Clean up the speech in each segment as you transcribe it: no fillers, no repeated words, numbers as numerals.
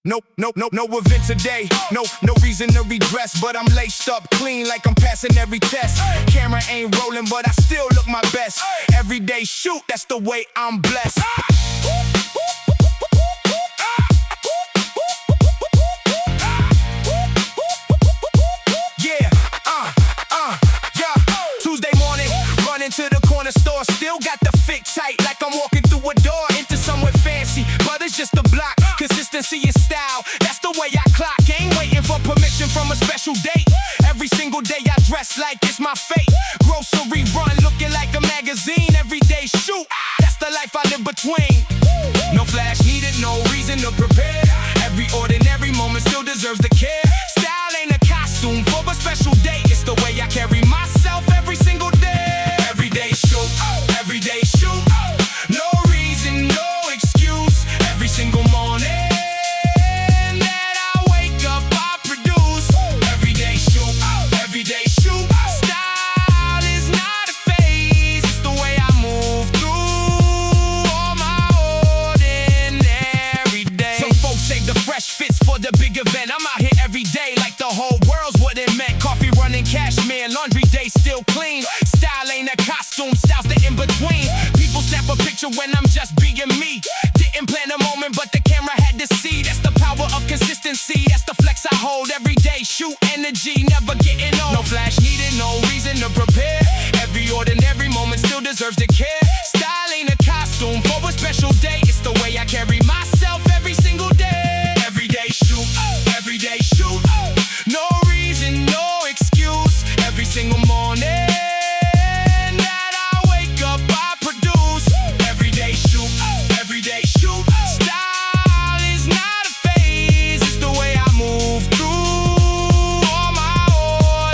No event today. No reason to redress, but I'm laced up clean like I'm passing every test. Camera ain't rolling, but I still look my best. Everyday shoot, that's the way I'm blessed. Yeah. Tuesday morning, running to the corner store, still got the fit tight like I'm walking through a door into somewhere fancy, but it's just a block. Consistency is style, that's the way I clock. Ain't waiting for permission from a special date. Every single day I dress like it's my fate. Grocery run looking like a magazine. Everyday shoot, that's the life I live between. No flash needed, no reason to prepare. Every ordinary moment still deserves the care. Style ain't a costume for a special day. It's the way I carry myself every single day. Everyday shoot, everyday shoot. No reason, no excuse. Every single morning that I wake up, I produce. Everyday shoot, everyday shoot. Style is not a phase, it's the way I move through all my ordinary days. Some folks save the fresh fits for the big event. I'm out here every day like the whole world's what it meant. Coffee running, cashmere, laundry day still clean. Style ain't a costume, style's the in-between. People snap a picture when I'm just being me. Didn't plan a moment, but the camera had to see. That's the power of consistency, that's the flex I hold. Every day, shoot energy, never getting old. No flash needed, no reason to prepare. Every ordinary moment still deserves the care. Style ain't a costume for a special day. It's the way I carry myself every single day. Everyday shoot, everyday shoot. No reason, no excuse. Every single morning that I wake up, I produce. Everyday shoot, everyday shoot. Style is not a phase, it's the way I move through all my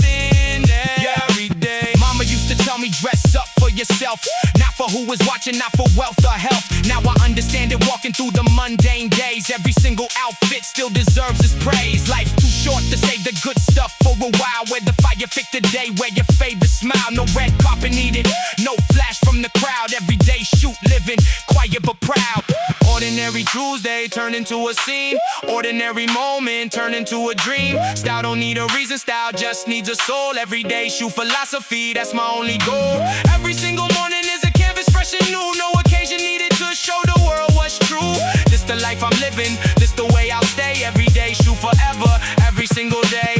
ordinary day. Mama used to tell me dress up for yourself, not for who is watching, not for wealth or health. Now I understand it, walking through the mundane days. Every single outfit still deserves its praise. Life's too short to save the good stuff for a while. Where the fire fit today, wear your favorite smile. No red carpet needed, no flash from the crowd. Everyday shoot, living quiet but proud. Ordinary Tuesday turn into a scene. Ordinary moment turn into a dream. Style don't need a reason, style just needs a soul. Everyday shoot philosophy, that's my only goal. Every single morning is a canvas fresh and new. No occasion needed to show the world what's true. This the life I'm living, this the way I'll stay. Everyday shoot forever, every single day.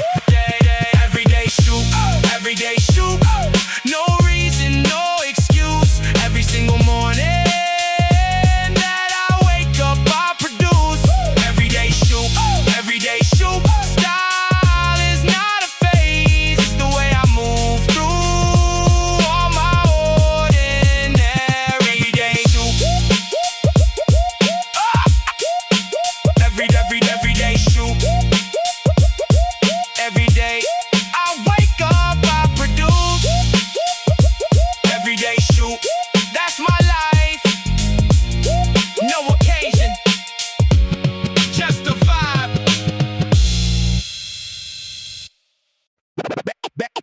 Everyday shoot, everyday shoot. No reason, no excuse. Every single morning that I wake up, I produce. Everyday shoot, everyday shoot. Style is not a phase, it's the way I move through all my ordinary days. Everyday shoot. Every day I wake up, I produce. Everyday shoot, that's my life. No occasion, just a vibe.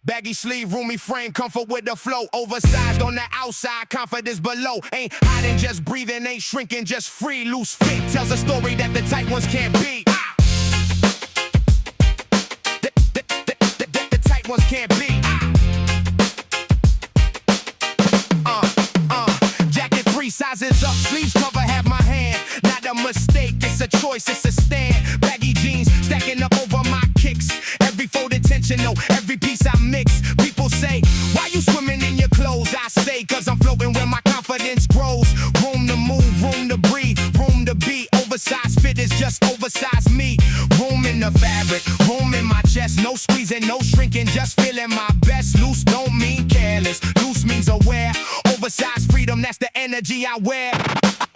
Baggy sleeve, roomy frame, comfort with the flow. Oversized on the outside, confidence below. Ain't hiding, just breathing, ain't shrinking, just free. Loose fit tells a story that the tight ones can't be. The tight ones can't be. Jacket 3 sizes up, sleeves cover half my hand. Not a mistake, it's a choice, it's a stand. Baggy jeans stacking up over my kicks. Every fold intentional, every piece I mix. People say, why you swimming in your clothes? I say, cause I'm floating where my confidence grows. Room to move, room to breathe, room to be. Oversized fit is just oversized me. Room in the fabric, room in my chest. No squeezing, no shrinking, just feeling my best. Loose don't mean careless, loose means aware. Oversized freedom, that's the energy I wear.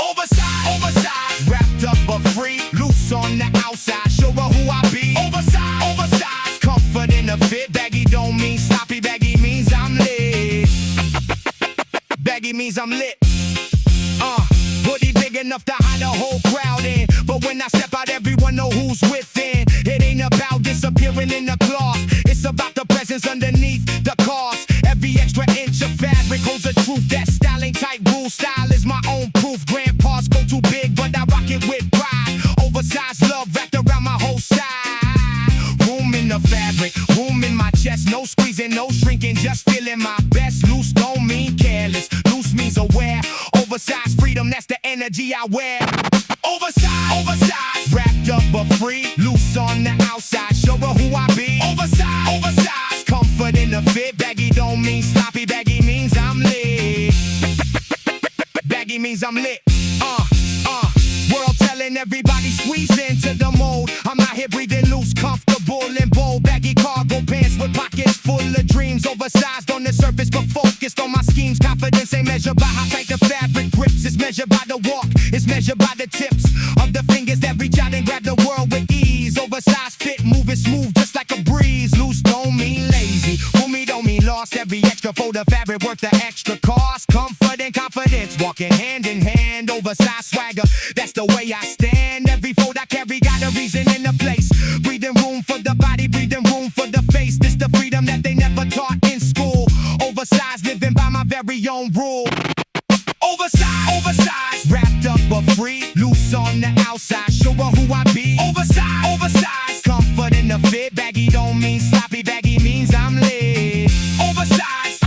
Oversized, wrapped up but free. Loose on the outside, show her who I be. Oversized, comfort in the fit. Baggy don't mean sloppy, baggy means I'm lit. Baggy means I'm lit. Hoodie big enough to hide the whole crowd in. But when I step out, everyone know who's within. It ain't about disappearing in the cloth, it's about the presence underneath the cost. Every extra inch of fabric holds a truth. That style ain't tight rule, style is my own proof. Grandpa's go too big, but I rock it with pride. Oversized love wrapped around thinking, just feeling my best. Loose don't mean careless, loose means aware. Oversized freedom, that's the energy I wear. Oversized, wrapped up but free. Loose on the outside, show her who I be. Oversized, comfort in the fit. Baggy don't mean sloppy, baggy means I'm lit. Baggy means I'm lit. World telling everybody squeeze into the mold. I'm out here breathing loose, comfortable and bold. Baggy cargo pants with pockets full of dreams. Oversized on the surface but focused on my schemes. Confidence ain't measured by how tight the fabric grips. It's measured by the walk, it's measured by the tips of the fingers that reach out and grab the world with ease. Oversized fit, moving smooth just like a breeze. Loose don't mean lazy, roomy don't mean lost. Every extra fold of fabric worth the extra cost. Comfort and confidence walking hand in hand. Oversized swagger, that's the way I stand. Every fold I carry got a reason and a place. Breathing room for the body, breathing room for the face. This the freedom that they never taught in school. Oversized, living by my very own rule. Oversized, wrapped up but free. Loose on the outside, show her who I be. Oversized, comfort in the fit. Baggy don't mean sloppy, baggy means I'm lit. Oversized,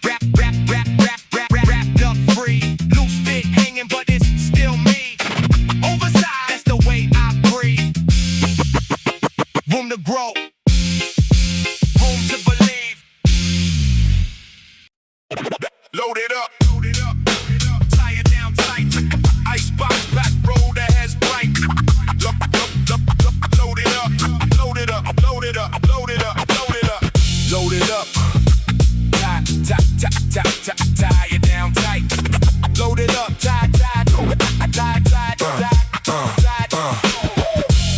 wrapped up free. Loose fit, hanging but it's still me. Oversized, that's the way I breathe. Room to grow, room to believe. Load it up, tie it down tight. Icebox back road that has bright. Load it up, load it up, load it up, load it up, load it up, load it up. Tie it down tight. Load it up, tie.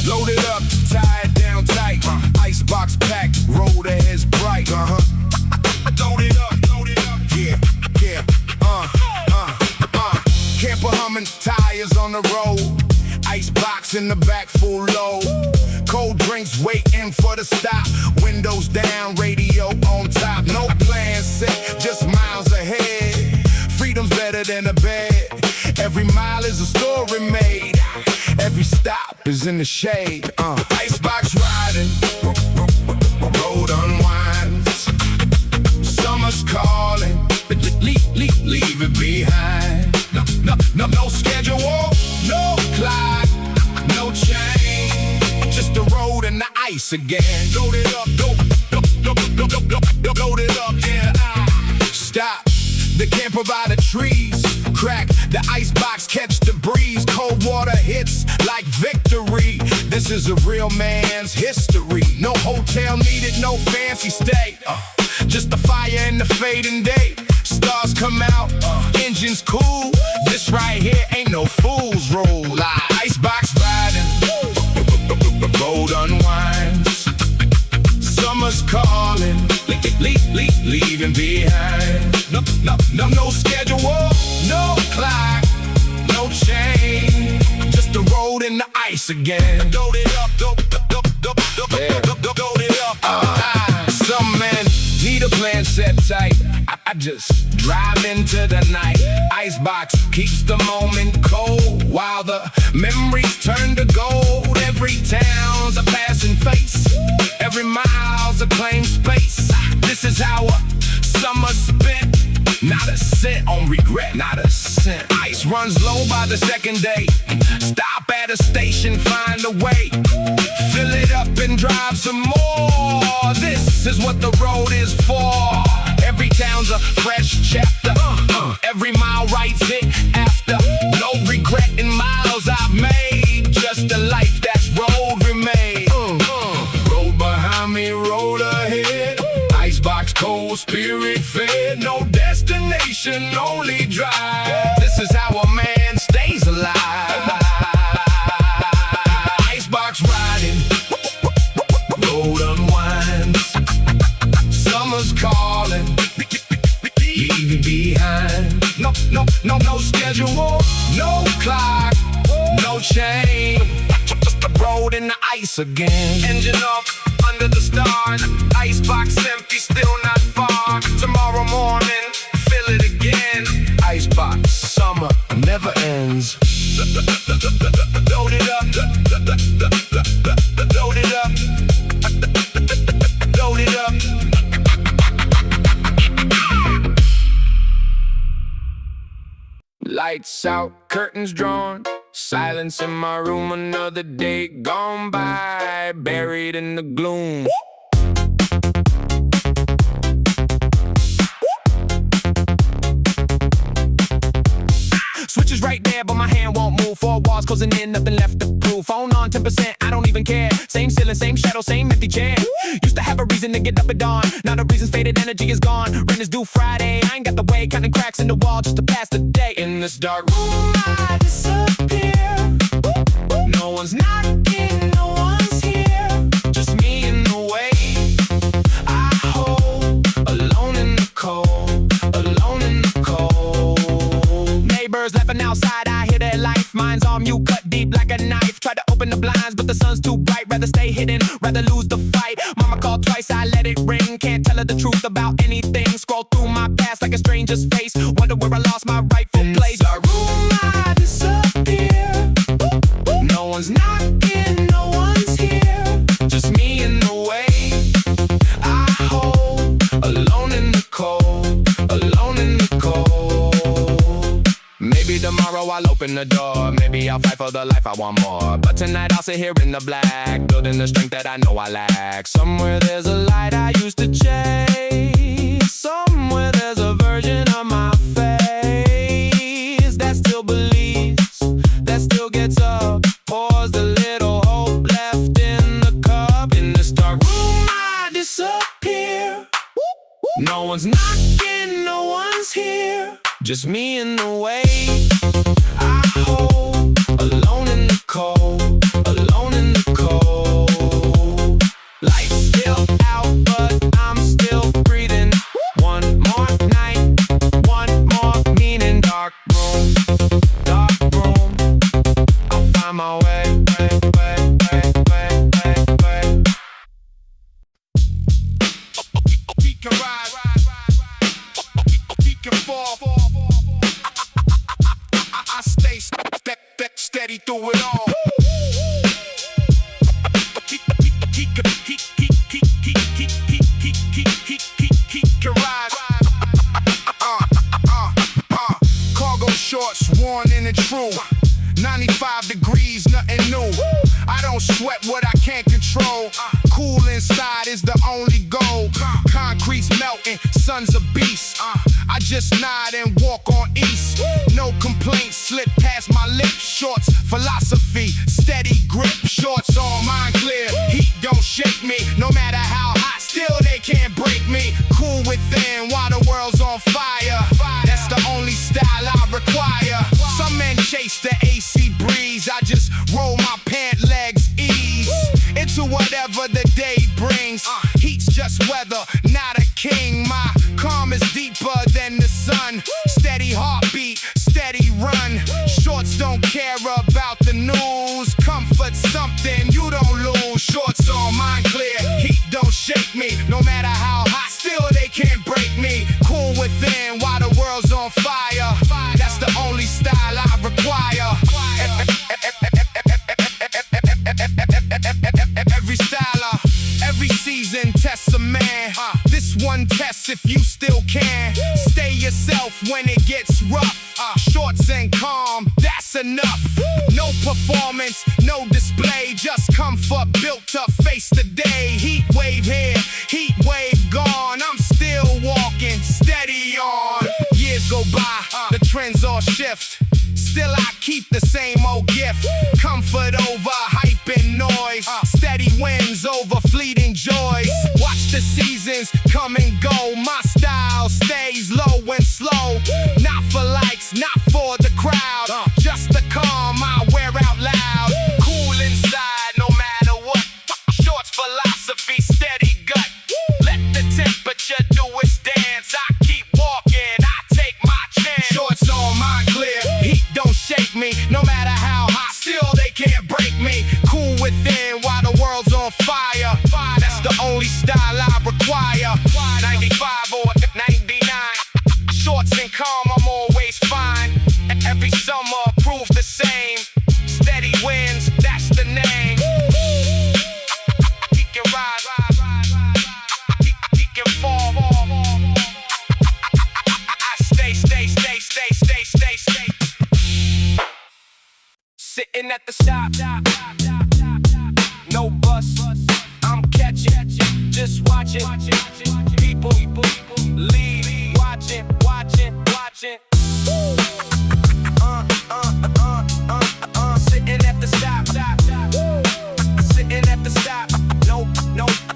Load it up, tie it down tight. Icebox packed, road ahead is bright. Load it up, yeah. Camper humming, tires on the road. Icebox in the back, full load. Cold drinks waiting for the stop. Windows down, radio on top. No plan set, just miles ahead. Freedom's better than a bed. Every mile is a story made. Every stop is in the shade. Icebox riding, road unwinds. Summer's calling, leave it behind. No schedule, no clock, no chain. Just the road and the ice again. Load it up, load it up, yeah. Stop, they can't provide the trees. Crack the icebox, catch the breeze. Cold water hits like victory. This is a real man's history. No hotel needed, no fancy stay. Just the fire and the fading day. Stars come out, engines cool. This right here ain't no fool's roll. Icebox riding, road unwinds. Summer's calling, leaving behind. No schedule, no clock, no chain. Just the road and the ice again. Load it up, load it up. Some men need a plan set tight. I just drive into the night. Icebox keeps the moment cold while the memories turn to gold. Every town's a passing face. Every mile's a claimed space. This is how a summer spent. Not a cent on regret, not a cent. Ice runs low by the second day. Stop at a station, find a way. Fill it up and drive some more. This is what the road is for. Every town's a fresh chapter. Every mile writes it after. No regret in miles I've made. Just a life that's road remain. Road behind me, road ahead. Icebox cold, spirit fed. No destination, only drive. This is how a man stays alive. Icebox riding, road unwinds. Summer's calling, leaving behind. No schedule, no clock, no chain. Just the road and the ice again. Engine up under the stars. Icebox empty, still not far. Tomorrow morning, fill it again. Icebox, summer never ends. Load it up, load it up, load it up. Lights out, curtains drawn, silence in my room, another day gone by, buried in the gloom. Switch is right there, but my hand won't move. Four walls closing in, nothing left to prove. Phone on 10%, I don't even care. Same ceiling, same shadow, same empty chair. Used to have a reason to get up at dawn. Now the reason's faded, energy is gone. Rent is due Friday, I ain't got the way. Counting cracks in the wall just to pass the day. In this dark room I disappear. No one's knocking, no one's here. Just me in the way I hold, alone in the cold, alone in the cold. Neighbors laughing outside, I hear their life. Mine's on mute, cut deep like a knife. Tried to open the blinds, but the sun's too bright. Rather stay hidden, rather lose the fight. Mama called twice, I let it ring. Can't tell her the truth about anything. Scroll through my past like a stranger's face. Wonder where I lost my rightful place. In our room I disappear. No one's knocking, no one's here. Just me in the way I hold, alone in the cold, alone in the cold. Maybe tomorrow I'll open the door. Maybe I'll fight for the life I want more. But tonight I'll sit here in the black, building the strength that I know I lack. Somewhere there's a light I used to chase. Somewhere there's a version of my face that still believes, that still gets up, pours the little hope left in the cup. In this dark room I disappear. No one's knocking, no one's here. Just me in the way I hold, alone in the cold, alone in the cold. Lights still out, but I'm still breathing. One more night, one more meaning. Dark room, I'll find my way. He can ride, he can fall. I stay steady through it all. He can ride. Cargo shorts worn in the true. 95 degrees, nothing new. I don't sweat what I can't control. Cool inside is the only goal. Concrete's melting, sun's a beast. I just nod and walk on east. No complaints slip past my lips. Shorts, philosophy, steady grip. Shorts on, mind clear. Heat don't shake me. No matter how hot, still they can't break me. Cool within while the world's on fire. That's the only style I require. Some men chase the AC breeze. I just roll my pant legs ease into whatever the day brings. Heat's just weather, not a king. My calm is deeper than the sun. Steady heartbeat, steady run. Shorts don't care about the news. Comfort something you don't lose. Shorts on, mind clear. Heat don't shake me. No matter how hot, still they can't break me. Cool within while the world's on fire. That's the only style I require. Every styler, every season tests a man. This one tests if you still can. Stay yourself when it gets rough. Shorts and calm, that's enough. No performance, no display, just comfort built to face the day. Heat wave here, heat wave gone. I'm still walking, steady on. Years go by, the trends all shift. Still I keep the same old gift. Comfort over hype and noise. Steady wins over fleeting joys. Watch the seasons come and go. My style stays low and slow. Not for likes, not for the crowd. Just the calm I wear out loud. Cool inside no matter what. Shorts philosophy, steady gut. Let the temperature do its dance. I keep walking, I take my chance. Shorts on, mind clear. Heat don't shake me. No matter how hot, still they can't break me. Cool within while the world's on fire. That's the only style I require. 95 or 99. Shorts and calm, I'm always fine. Every summer, prove the same. Steady wins, that's the name. He can rise, he can fall. I stay. Sitting at the stop, no bus, I'm catching, just watching, people leave, watching. Sitting at the stop, sitting at the stop,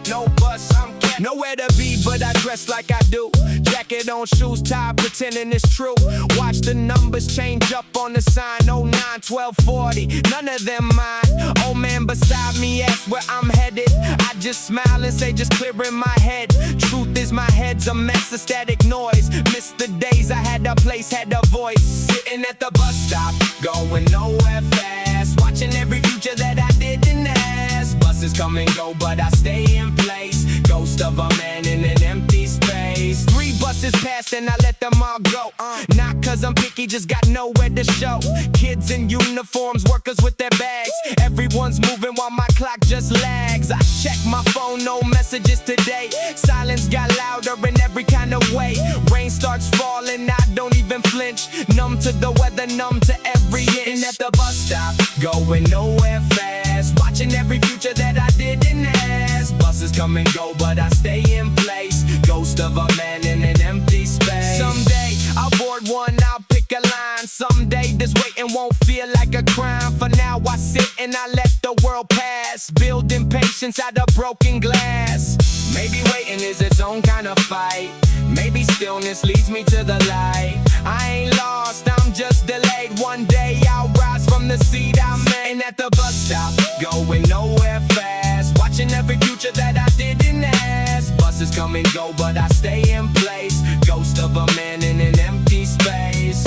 no bus, I'm catching. Nowhere to be, but I dress like I do. Jacket on, shoes tied, pretending it's true. Watch the numbers change up on the sign. 09, 1240, none of them mine. Old man beside me asks where I'm headed. I just smile and say just clearing my head. Truth is my head's a mess of static noise. Miss the days I had a place, had a voice. Sitting at the bus stop, going nowhere fast. Watching every future that I didn't ask. Buses come and go, but I stay in place. Ghost of a man in an empty space. 3 buses passed and I let them all go. Not cause I'm picky, just got nowhere to show. Kids in uniforms, workers with their bags. Everyone's moving while my clock just lags. I check my phone, no messages today. Silence got louder in every kind of way. Rain starts falling, I don't even flinch. Numb to the weather, numb to every inch. Sitting at the bus stop, going nowhere fast. Watching every future that I didn't ask. Buses come and go, but I stay in place. Ghost of a man in an empty space. Someday I'll board one, I'll pick a line. Someday this waiting won't feel like a crime. For now I sit and I let the world pass. Building patience out of broken glass. Maybe waiting is its own kind of fight. Maybe stillness leads me to the light. I ain't lost, I'm just delayed. One day I'll rise from the seat I'm in. At the bus stop, going nowhere fast. Watching every future that I didn't ask. Buses come and go, but I stay in place. Ghost of a man in an empty space.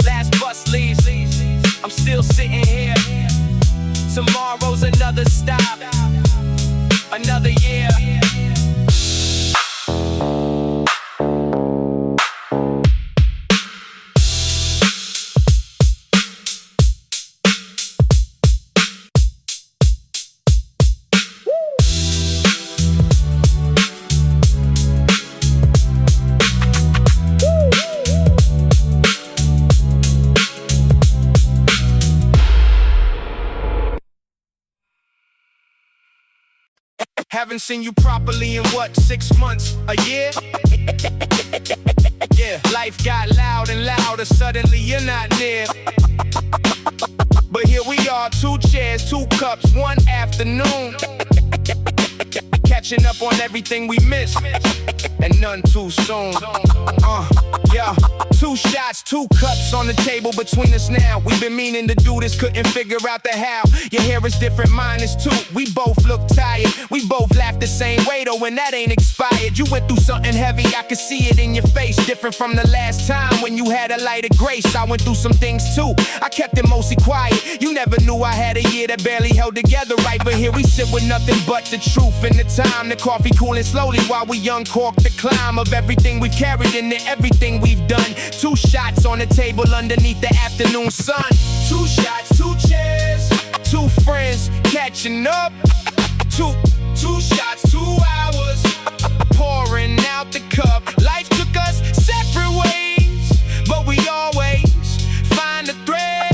Last bus leaves, I'm still sitting here. Tomorrow's another stop, another year. Haven't seen you properly in what, 6 months, a year? Yeah, life got loud and louder, suddenly you're not near. But here we are, 2 chairs, 2 cups, 1 afternoon. Catching up on everything we missed, and none too soon. Yeah, 2 shots, 2 cups on the table between us now. We've been meaning to do this, couldn't figure out the how. Your hair is different, mine is too. We both look tired, we both laugh the same way though, and that ain't expired. You went through something heavy, I could see it in your face. Different from the last time when you had a light of grace. I went through some things too, I kept it mostly quiet. You never knew I had a year that barely held together right. But here we sit with nothing but the truth and the time. The coffee cooling slowly while we uncork the climb of everything we've carried into everything we've done. 2 shots on the table underneath the afternoon sun. 2 shots, 2 chairs, 2 friends catching up. 2 shots, 2 hours, pouring out the cup. Life took us separate ways, but we always find a thread.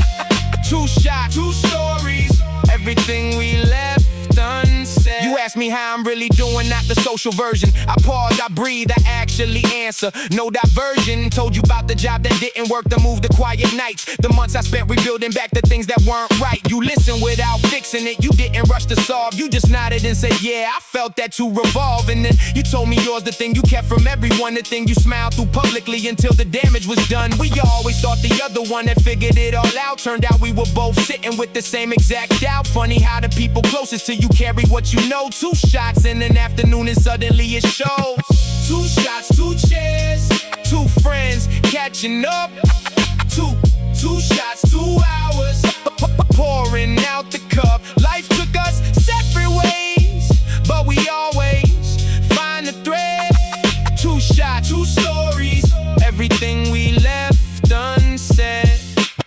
2 shots, 2 stories, everything we left unsaid. You ask me how I'm really doing, not the social version. I pause, I breathe, I actually answer. No diversion, told you about the job that didn't work, the move, the quiet nights, the months I spent rebuilding back the things that weren't right. You listened without fixing it, you didn't rush to solve. You just nodded and said, yeah, I felt that to revolve. And then you told me yours, the thing you kept from everyone, the thing you smiled through publicly until the damage was done. We always thought the other one had figured it all out. Turned out we were both sitting with the same exact doubt. Funny how the people closest to you carry what you know. 2 shots in an afternoon and suddenly it shows. 2 shots, 2 chairs, 2 friends catching up. 2 shots, 2 hours, pouring out the cup. Life took us separate ways, but we always find a thread. 2 shots, 2 stories, everything we left unsaid.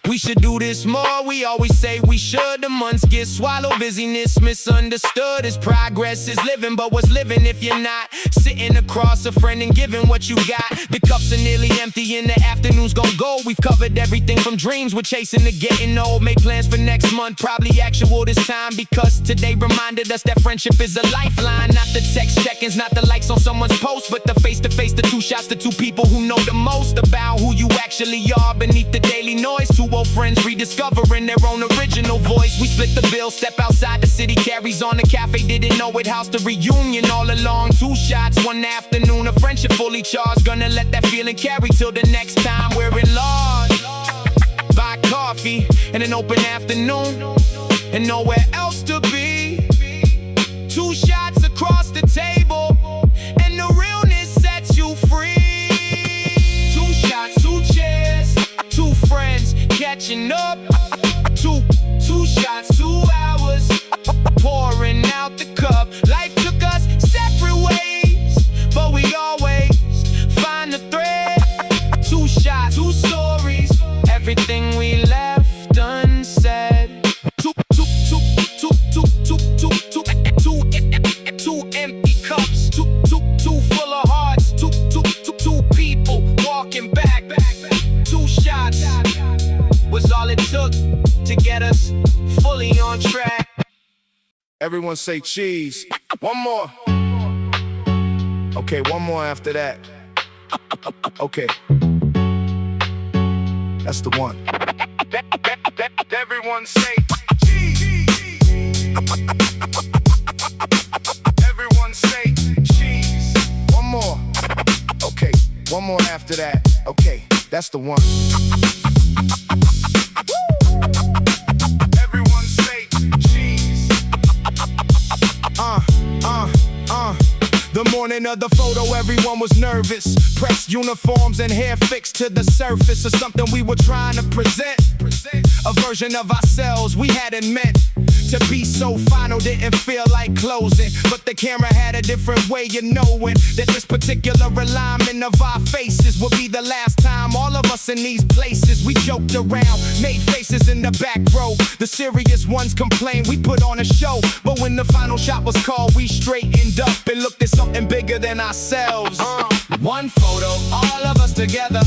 We should do this more, we always say we should. The months get swallowed, busyness misunderstood. As progress is living, but what's living if you're not sitting across a friend and giving what you got? The cups are nearly empty and the afternoon's gon' go. We've covered everything from dreams we're chasing to getting old. Made plans for next month, probably actual this time, because today reminded us that friendship is a lifeline. Not the text check-ins, not the likes on someone's post, but the face-to-face, the two shots, the two people who know the most about who you actually are beneath the daily noise. Two old friends rediscovering their own original voice. We split the bill, step outside, the city carries on. The cafe didn't know it housed the reunion all along. Two shots, one afternoon, a friendship fully charged. Gonna let that feeling carry till the next time we're in large. Buy coffee and an open afternoon and nowhere else to be. Two shots across the table and the realness sets you free. Two shots, two chairs, two friends catching up. Two shots, 2 hours, pouring out the cup. Life took us separate ways, but we always find the thread. Two shots, two stories, everything we left unsaid. Two empty cups, two full of hearts, two people walking back. Two shots was all it took to get us fully on track. Everyone say cheese. One more. Okay, one more after that. Okay. That's the one. Everyone say cheese. Everyone say cheese. One more. Okay, one more after that. Okay, that's the one. Everyone say cheese. The morning of the photo, everyone was nervous. Pressed uniforms and hair fixed to the surface of something we were trying to present. A version of ourselves we hadn't meant to be so final, didn't feel like closing. But the camera had a different way of knowing that this particular alignment of our faces would be the last time all of us in these places. We joked around, made faces in the back row. The serious ones complained we put on a show. But when the final shot was called, we straightened up and looked at something bigger than ourselves. One photo, all of us together.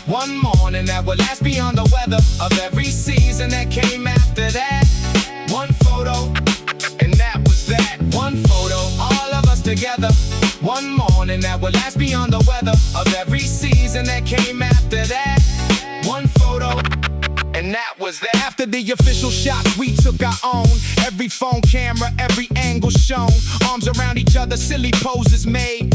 One morning that would last beyond the weather of every season that came after that. One photo, and that was that. One photo, all of us together. One morning that would last beyond the weather of every season that came after that. One photo, and that was that. After the official shots, we took our own. Every phone camera, every angle shown. Arms around each other, silly poses made.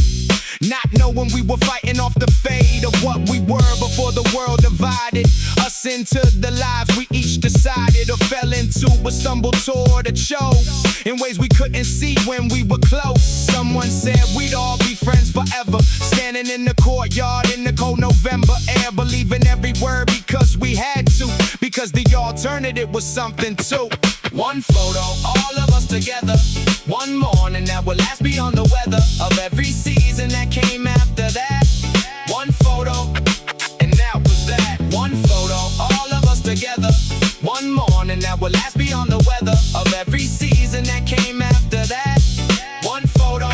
Not knowing we were fighting off the fade of what we were before the world divided us into the lives we each decided or fell into, but stumbled toward or chose in ways we couldn't see when we were close. Someone said we'd all be friends forever, standing in the courtyard in the cold November air, believing every word because we had to, because the alternative was something too. One photo, all of us together. One morning that would last beyond the weather of every season that came after that. One photo, and that was that. One photo, all of us together. One morning that would last beyond the weather of every season that came after that. One photo,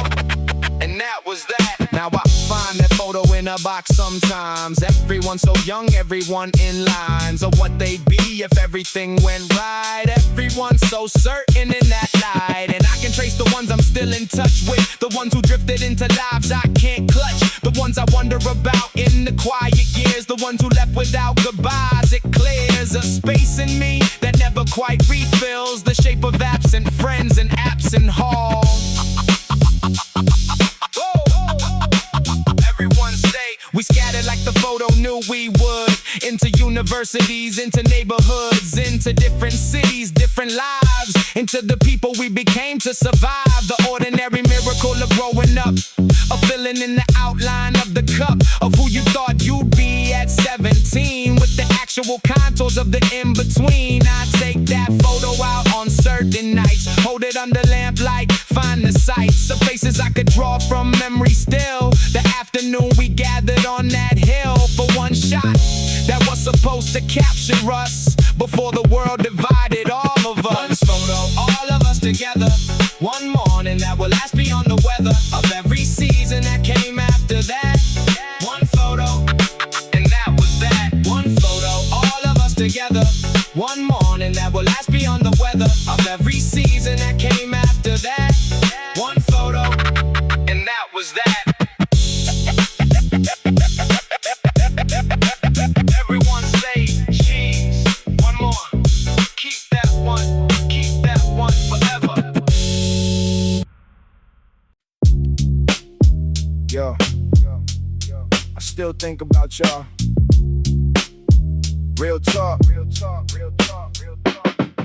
and that was that. Now I find that photo in a box sometimes. Everyone so young, everyone in lines of what they'd be if everything went right. Everyone so certain in that light, and I can trace the ones I'm still in touch with, the ones who drifted into lives I can't clutch, the ones I wonder about in the quiet years, the ones who left without goodbyes. It clears a space in me that never quite refills the shape of absent friends and absent halls. We scattered like the photo knew we would. Into universities, into neighborhoods, into different cities, different lives, into the people we became to survive. The ordinary miracle of growing up, a filling in the outline of the cup of who you thought you'd be at 17, with the actual contours of the in-between. I take that photo out on certain nights, hold it under lamplight, find the sights of faces I could draw from memory still. The afternoon we gathered on that hill for one shot that was supposed to capture us before the world divided all together one morning that will last beyond the weather of every season that came after that. One photo, and that was that. One photo, all of us together one morning that will last beyond the weather of every season that came after that. One photo, and that was that. Everyone say cheese. One more. Keep that one. Keep that one forever. Yo, I still think about y'all. Real talk, real talk, real talk, real talk.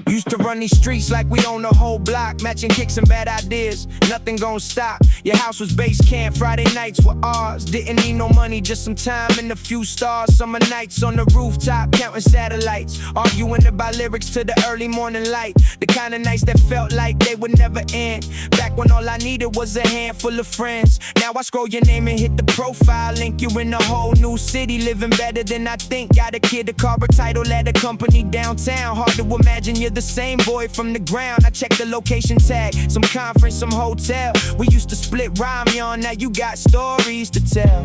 Used to run these streets like we own the whole block, matching kicks and bad ideas, nothing gon' stop. Your house was base camp, Friday nights were ours. Didn't need no money, just some time and a few stars. Summer nights on the rooftop, counting satellites, arguing about lyrics to the early morning light. The kind of nights that felt like they would never end. Back when all I needed was a handful of friends. Now I scroll your name and hit the profile link. You in a whole new city, living better than I think. Got a kid, a car, a title at a company downtown. Hard to imagine you're the same boy from the ground. I checked the location tag, some conference, some hotel. We used to split ramen, now you got stories to tell.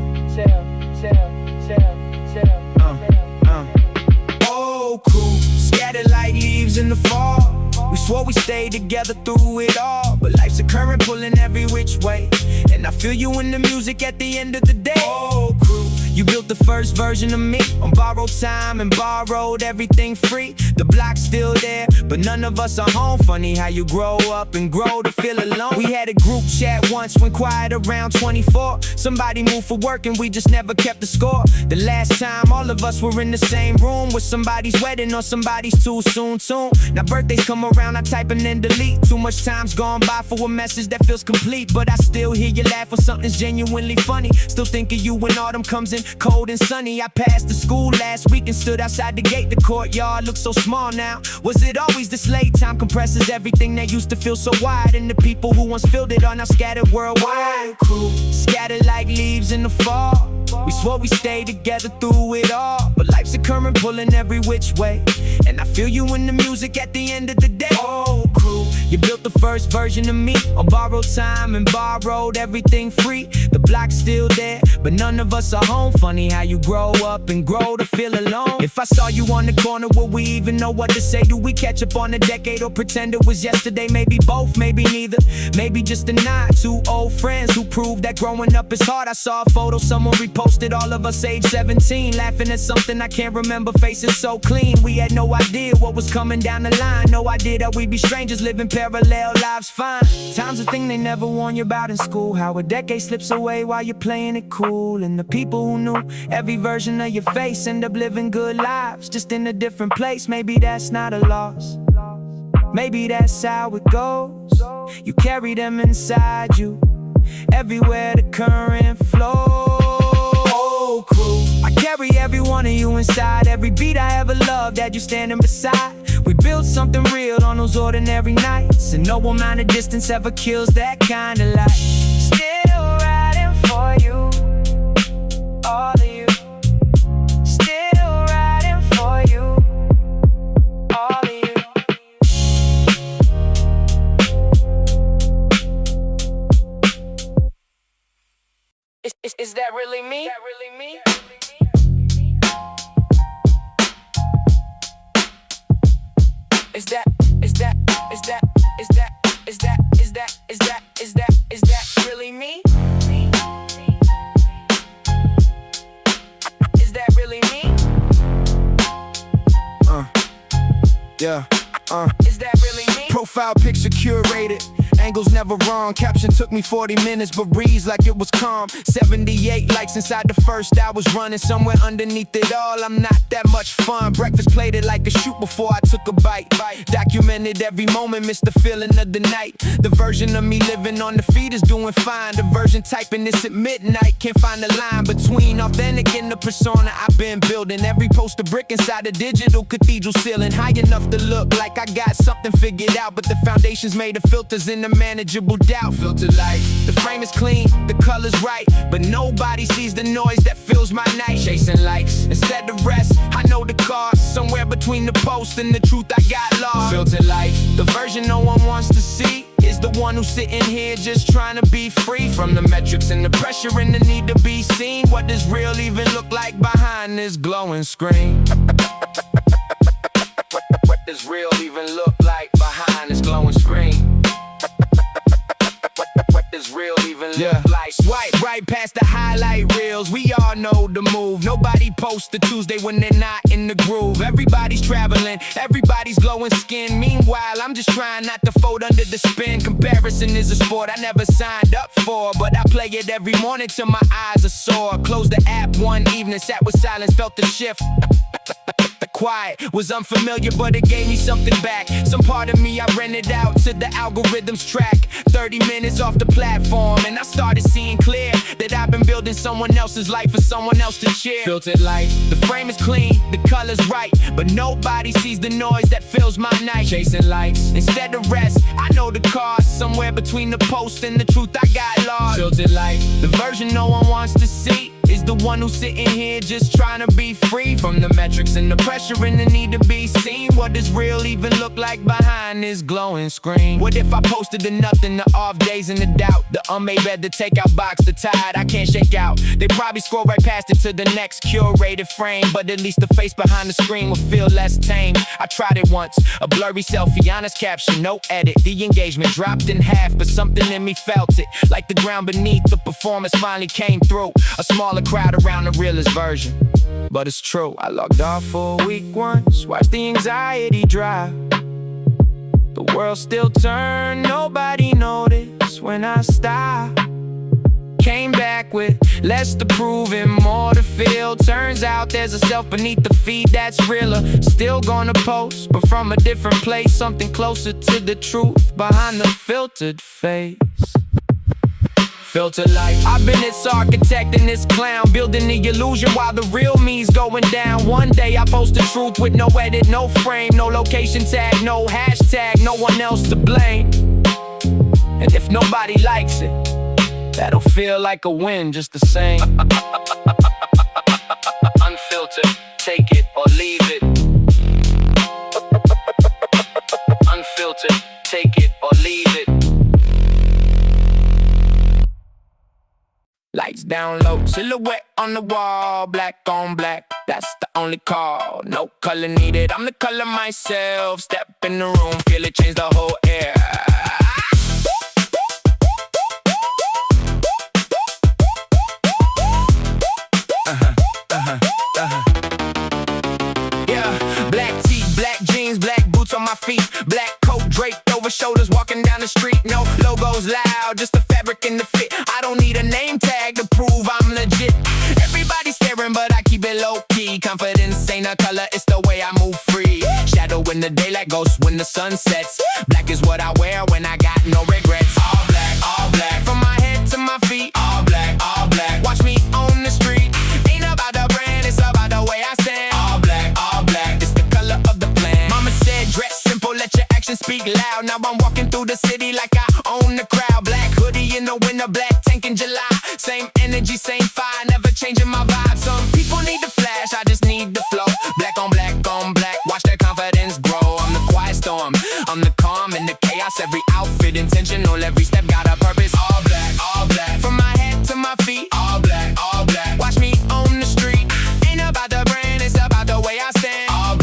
Oh, cool, scattered like leaves in the fall. We swore we stayed together through it all, but life's a current pulling every which way. And I feel you in the music at the end of the day. Oh, crew, you built the first version of me on borrowed time and borrowed everything free. The block's still there, but none of us are home. Funny how you grow up and grow to feel alone. We had a group chat once, went quiet around 24. Somebody moved for work and we just never kept the score. The last time all of us were in the same room was somebody's wedding or somebody's too soon. Now birthdays come around, I type and then delete. Too much time's gone by for a message that feels complete. But I still hear you laugh when something's genuinely funny. Still think of you when autumn comes in cold and sunny. I passed the school last week and stood outside the gate. The courtyard looks so small now. Was it always this late? Time compresses everything that used to feel so wide, and the people who once filled it are now scattered worldwide. Crew, scattered like leaves in the fall. We swore we stayed together through it all, but life's a current pulling every which way. And I feel you in the music at the end of the day. Oh, crew, you built the first version of me on borrowed time and borrowed everything free. The block's still there, but none of us are home. Funny how you grow up and grow to feel alone. If I saw you on the corner, would we even know what to say? Do we catch up on a decade or pretend it was yesterday? Maybe both, maybe neither. Maybe just a nod. Two old friends who proved that growing up is hard. I saw a photo someone reposted, all of us age 17, laughing at something I can't remember, faces so clean. We had no idea what was coming down the line, no idea that we'd be strangers living parallel lives fine. Time's a thing they never warn you about in school, how a decade slips away while you're playing it cool. And the people who knew every version of your face end up living good lives, just in a different place. Maybe that's not a loss, maybe that's how it goes. You carry them inside you, everywhere the current flows. Oh, crew, I carry every one of you inside, every beat I ever loved that you standing beside. We built something real on those ordinary nights, and no amount of distance ever kills that kind of light. Still riding for you, all of you. Still riding for you, all of you. Is that really me? Is that really me? Is that really me? Is that really me? Yeah, Is that really me? profile picture curated, angles never wrong. Caption took me 40 minutes, but reads like it was calm. 78 likes inside the first hour's running. Somewhere underneath it all, I'm not that much fun. Breakfast plated like a shoot before I took a bite. Documented every moment, missed the feeling of the night. The version of me living on the feed is doing fine. The version typing this at midnight, can't find the line between authentic and the persona I've been building. Every poster brick inside a digital cathedral ceiling, high enough to look like I got something figured out, but the foundation's made of filters in the manageable doubt. Filter life, the frame is clean, the color's right, but nobody sees the noise that fills my night. Chasing likes instead of rest, I know the cost. Somewhere between the post and the truth I got lost. Filter life, the version no one wants to see. is the one who's sitting here just trying to be free from the metrics and the pressure and the need to be seen. What does real even look like behind this glowing screen? What does real even look like behind this glowing screen? What does real even look like? Swipe right past the highlight reels. We all know the move. Nobody posts the Tuesday when they're not in the groove. Everybody's traveling, everybody's glowing skin. Meanwhile, I'm just trying not to fold under the spin. Comparison is a sport I never signed up for, but I play it every morning till my eyes are sore. Closed the app one evening, sat with silence, felt the shift. The quiet was unfamiliar, but it gave me something back. Some part of me I rented out to the algorithm's track. 30 minutes off the platform, and I started seeing clear that I've been building someone else's life for someone else to cheer. Filtered light, the frame is clean, the color's right, but nobody sees the noise that fills my night. Chasing lights instead of rest, I know the cost. Somewhere between the post and the truth I got lost. Filtered light, the version no one wants to see is the one who's sitting here just trying to be free from the metrics and the pressure and the need to be seen. What does real even look like behind this glowing screen? What if I posted the nothing, the off days and the doubt, the unmade bed, the takeout box, the tide I can't shake out? They probably scroll right past it to the next curated frame, but at least the face behind the screen will feel less tame. I tried it once, a blurry selfie, honest caption, no edit. The engagement dropped in half, but something in me felt it, like the ground beneath the performance finally came through. A smaller crowd around the realest version, but it's true. I logged off for a week once, watched the anxiety drop. The world still turned, nobody noticed when I stopped. Came back with less to prove and more to feel. Turns out there's a self beneath the feed that's realer. Still gonna post, but from a different place, something closer to the truth behind the filtered face. Filter life, I've been its architect and this clown, building the illusion while the real me's going down. One day I post the truth with no edit, no frame, no location tag, no hashtag, no one else to blame. And if nobody likes it, that'll feel like a win just the same. Unfiltered, take it or leave it. Unfiltered, take it or leave it. Lights down low, silhouette on the wall, black on black, that's the only call. No color needed, I'm the color myself. Step in the room, feel it change the whole air. Yeah, black tee, black jeans, black boots on my feet, black coat draped over shoulders, walking down the street. No logos loud, just the fabric and the fit. I don't need a name tag to prove I'm legit. Everybody's staring, but I keep it low-key. Confidence ain't a color, it's the way I move free. Shadow in the daylight, ghost when the sun sets. Black is what I wear when I got no regrets. All black, from my head to my feet. All black, watch me on the street. Ain't about the brand, it's about the way I stand. All black, it's the color of the plan. Mama said dress simple, let your actions speak loud. Now I'm walking through the city like I own the crowd. Black hoodie in the winter, black tank in July. Same energy, same fire, never changing my vibe. Some people need the flash, I just need the flow. Black on black on black, watch their confidence grow. I'm the quiet storm, I'm the calm in the chaos. Every outfit intentional, every step got a purpose. All black, from my head to my feet. All black, watch me on the street. Ain't about the brand, it's about the way I stand. All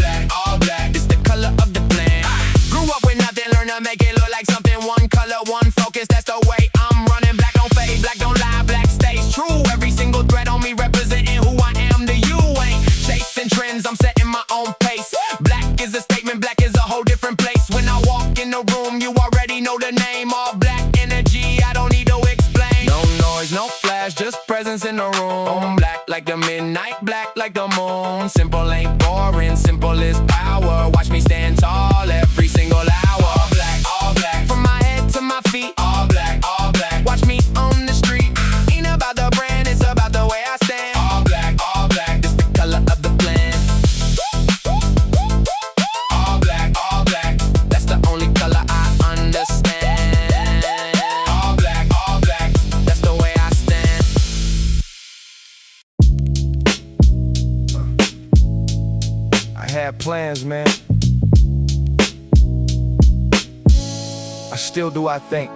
black, it's the color of the plan. Grew up with nothing, learn to make it look like something. One color, one focus, that's the way I'm running. Black don't fade, black don't lie, black stays true. Every single thread on me representing who I am to you. Ain't chasing trends, I'm setting my own pace. Black is a statement, black is a whole different place. When I walk in the room, you already know the name. All black energy, I don't need to explain. No noise, no flash, just presence in the room. Black like the midnight, black like the moon. Simple ain't boring, simple is power. Watch me stand tall every single hour. All black, from my head to my feet. All black, watch me on the street. Ain't about the brand, it's about the way I stand. All black, it's the color of the plan. All black, that's the only color I understand. All black, that's the way I stand. I had plans, man. I still do, I think.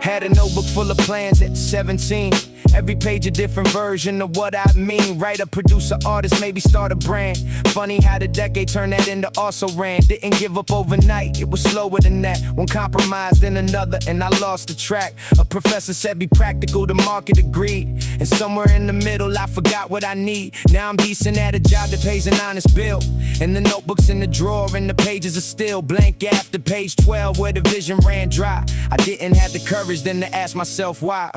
Had a notebook full of plans at 17. Every page a different version of what I mean. Writer, producer, artist, maybe start a brand. Funny how the decade turned that into also ran. Didn't give up overnight, it was slower than that. One compromise, then another, and I lost the track. A professor said be practical, the market agreed. And somewhere in the middle, I forgot what I need. Now I'm decent at a job that pays an honest bill. And the notebook's in the drawer, and the pages are still blank after page 12, where the vision ran dry. I didn't have the courage then to ask myself why.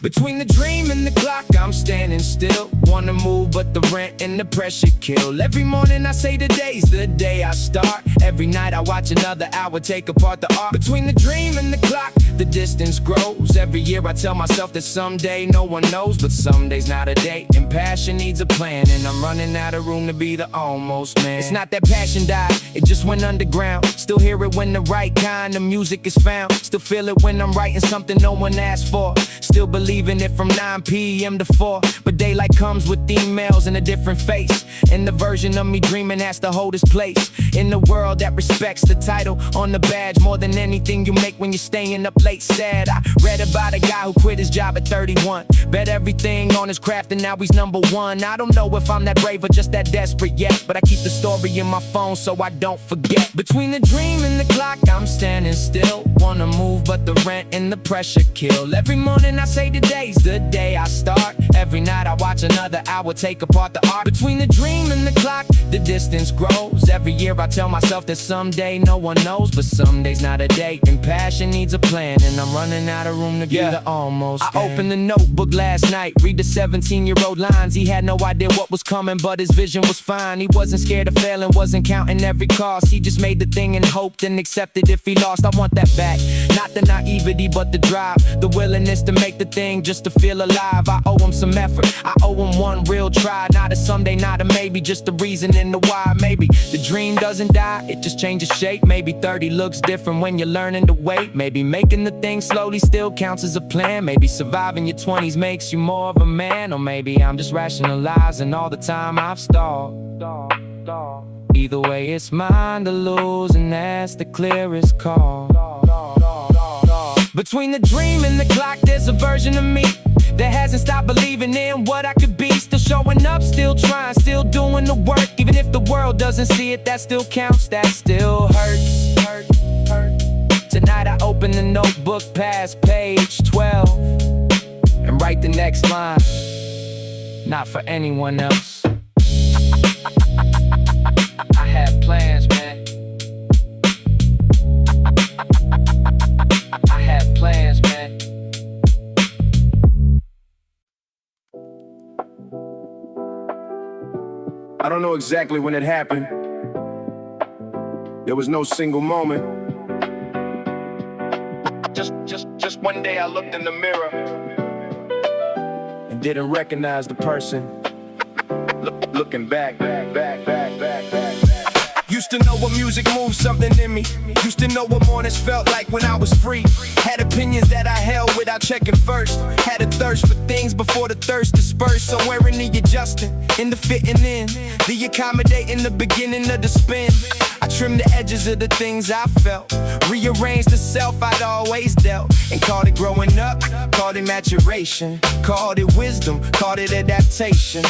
Between the dream and the clock, I'm standing still. Wanna move, but the rent and the pressure kill. Every morning I say today's the day I start. Every night I watch another hour take apart the art. Between the dream and the clock, the distance grows. Every year I tell myself that someday no one knows, but someday's not a day. And passion needs a plan, and I'm running out of room to be the almost man. It's not that passion died, it just went underground. Still hear it when the right kind of music is found. Still feel it when I'm writing something no one asked for. Still believing it from 9 p.m. to 4. But daylight comes with emails and a different face. And the version of me dreaming has to hold its place in the world that respects the title on the badge more than anything you make when you're staying up late. Sad, I read about a guy who quit his job at 31. Bet everything on his craft and now he's number one. I don't know if I'm that brave or just that desperate yet, but I keep the story in my phone so I don't forget. Between the dream and the clock, I'm standing still. Wanna move, but the rent and the pressure kill. Every morning I say today's the day I start. Every night I watch another hour take apart the art. Between the dream and the clock, the distance grows. Every year I tell myself that someday no one knows, but someday's not a day. And passion needs a plan, and I'm running out of room to be the almost. I opened the notebook last night, read the 17-year-old lines. He had no idea what was coming, but his vision was fine. He wasn't scared of failing, wasn't counting every cost. He just made the thing and hoped and accepted if he lost. I want that back, not the naivety but the drive, the willingness to make the thing just to feel alive. I owe him some effort, I owe him one real try. Not a someday, not a maybe, just the reason and the why. Maybe the dream doesn't die, it just changes shape. Maybe 30 looks different when you're learning to wait. Maybe making the thing slowly still counts as a plan. Maybe surviving your 20s makes you more of a man. Or maybe I'm just rationalizing all the time I've stalled. Either way it's mine to lose, and that's the clearest call. Between the dream and the clock, there's a version of me that hasn't stopped believing in what I could be. Still showing up, still trying, still doing the work. Even if the world doesn't see it, that still counts, that still hurts. Tonight I open the notebook past page 12 and write the next line, not for anyone else. I have plans, man. I have plans, man. I don't know exactly when it happened. There was no single moment. Just one day I looked in the mirror and didn't recognize the person. Looking back. Used to know what music moved something in me. Used to know what mornings felt like when I was free. Had opinions that I held without checking first. Had a thirst for things before the thirst dispersed. Somewhere in the adjusting, in the fitting in, the accommodating, the beginning of the spin. I trimmed the edges of the things I felt, rearranged the self I'd always dealt, and called it growing up, called it maturation, called it wisdom, called it adaptation.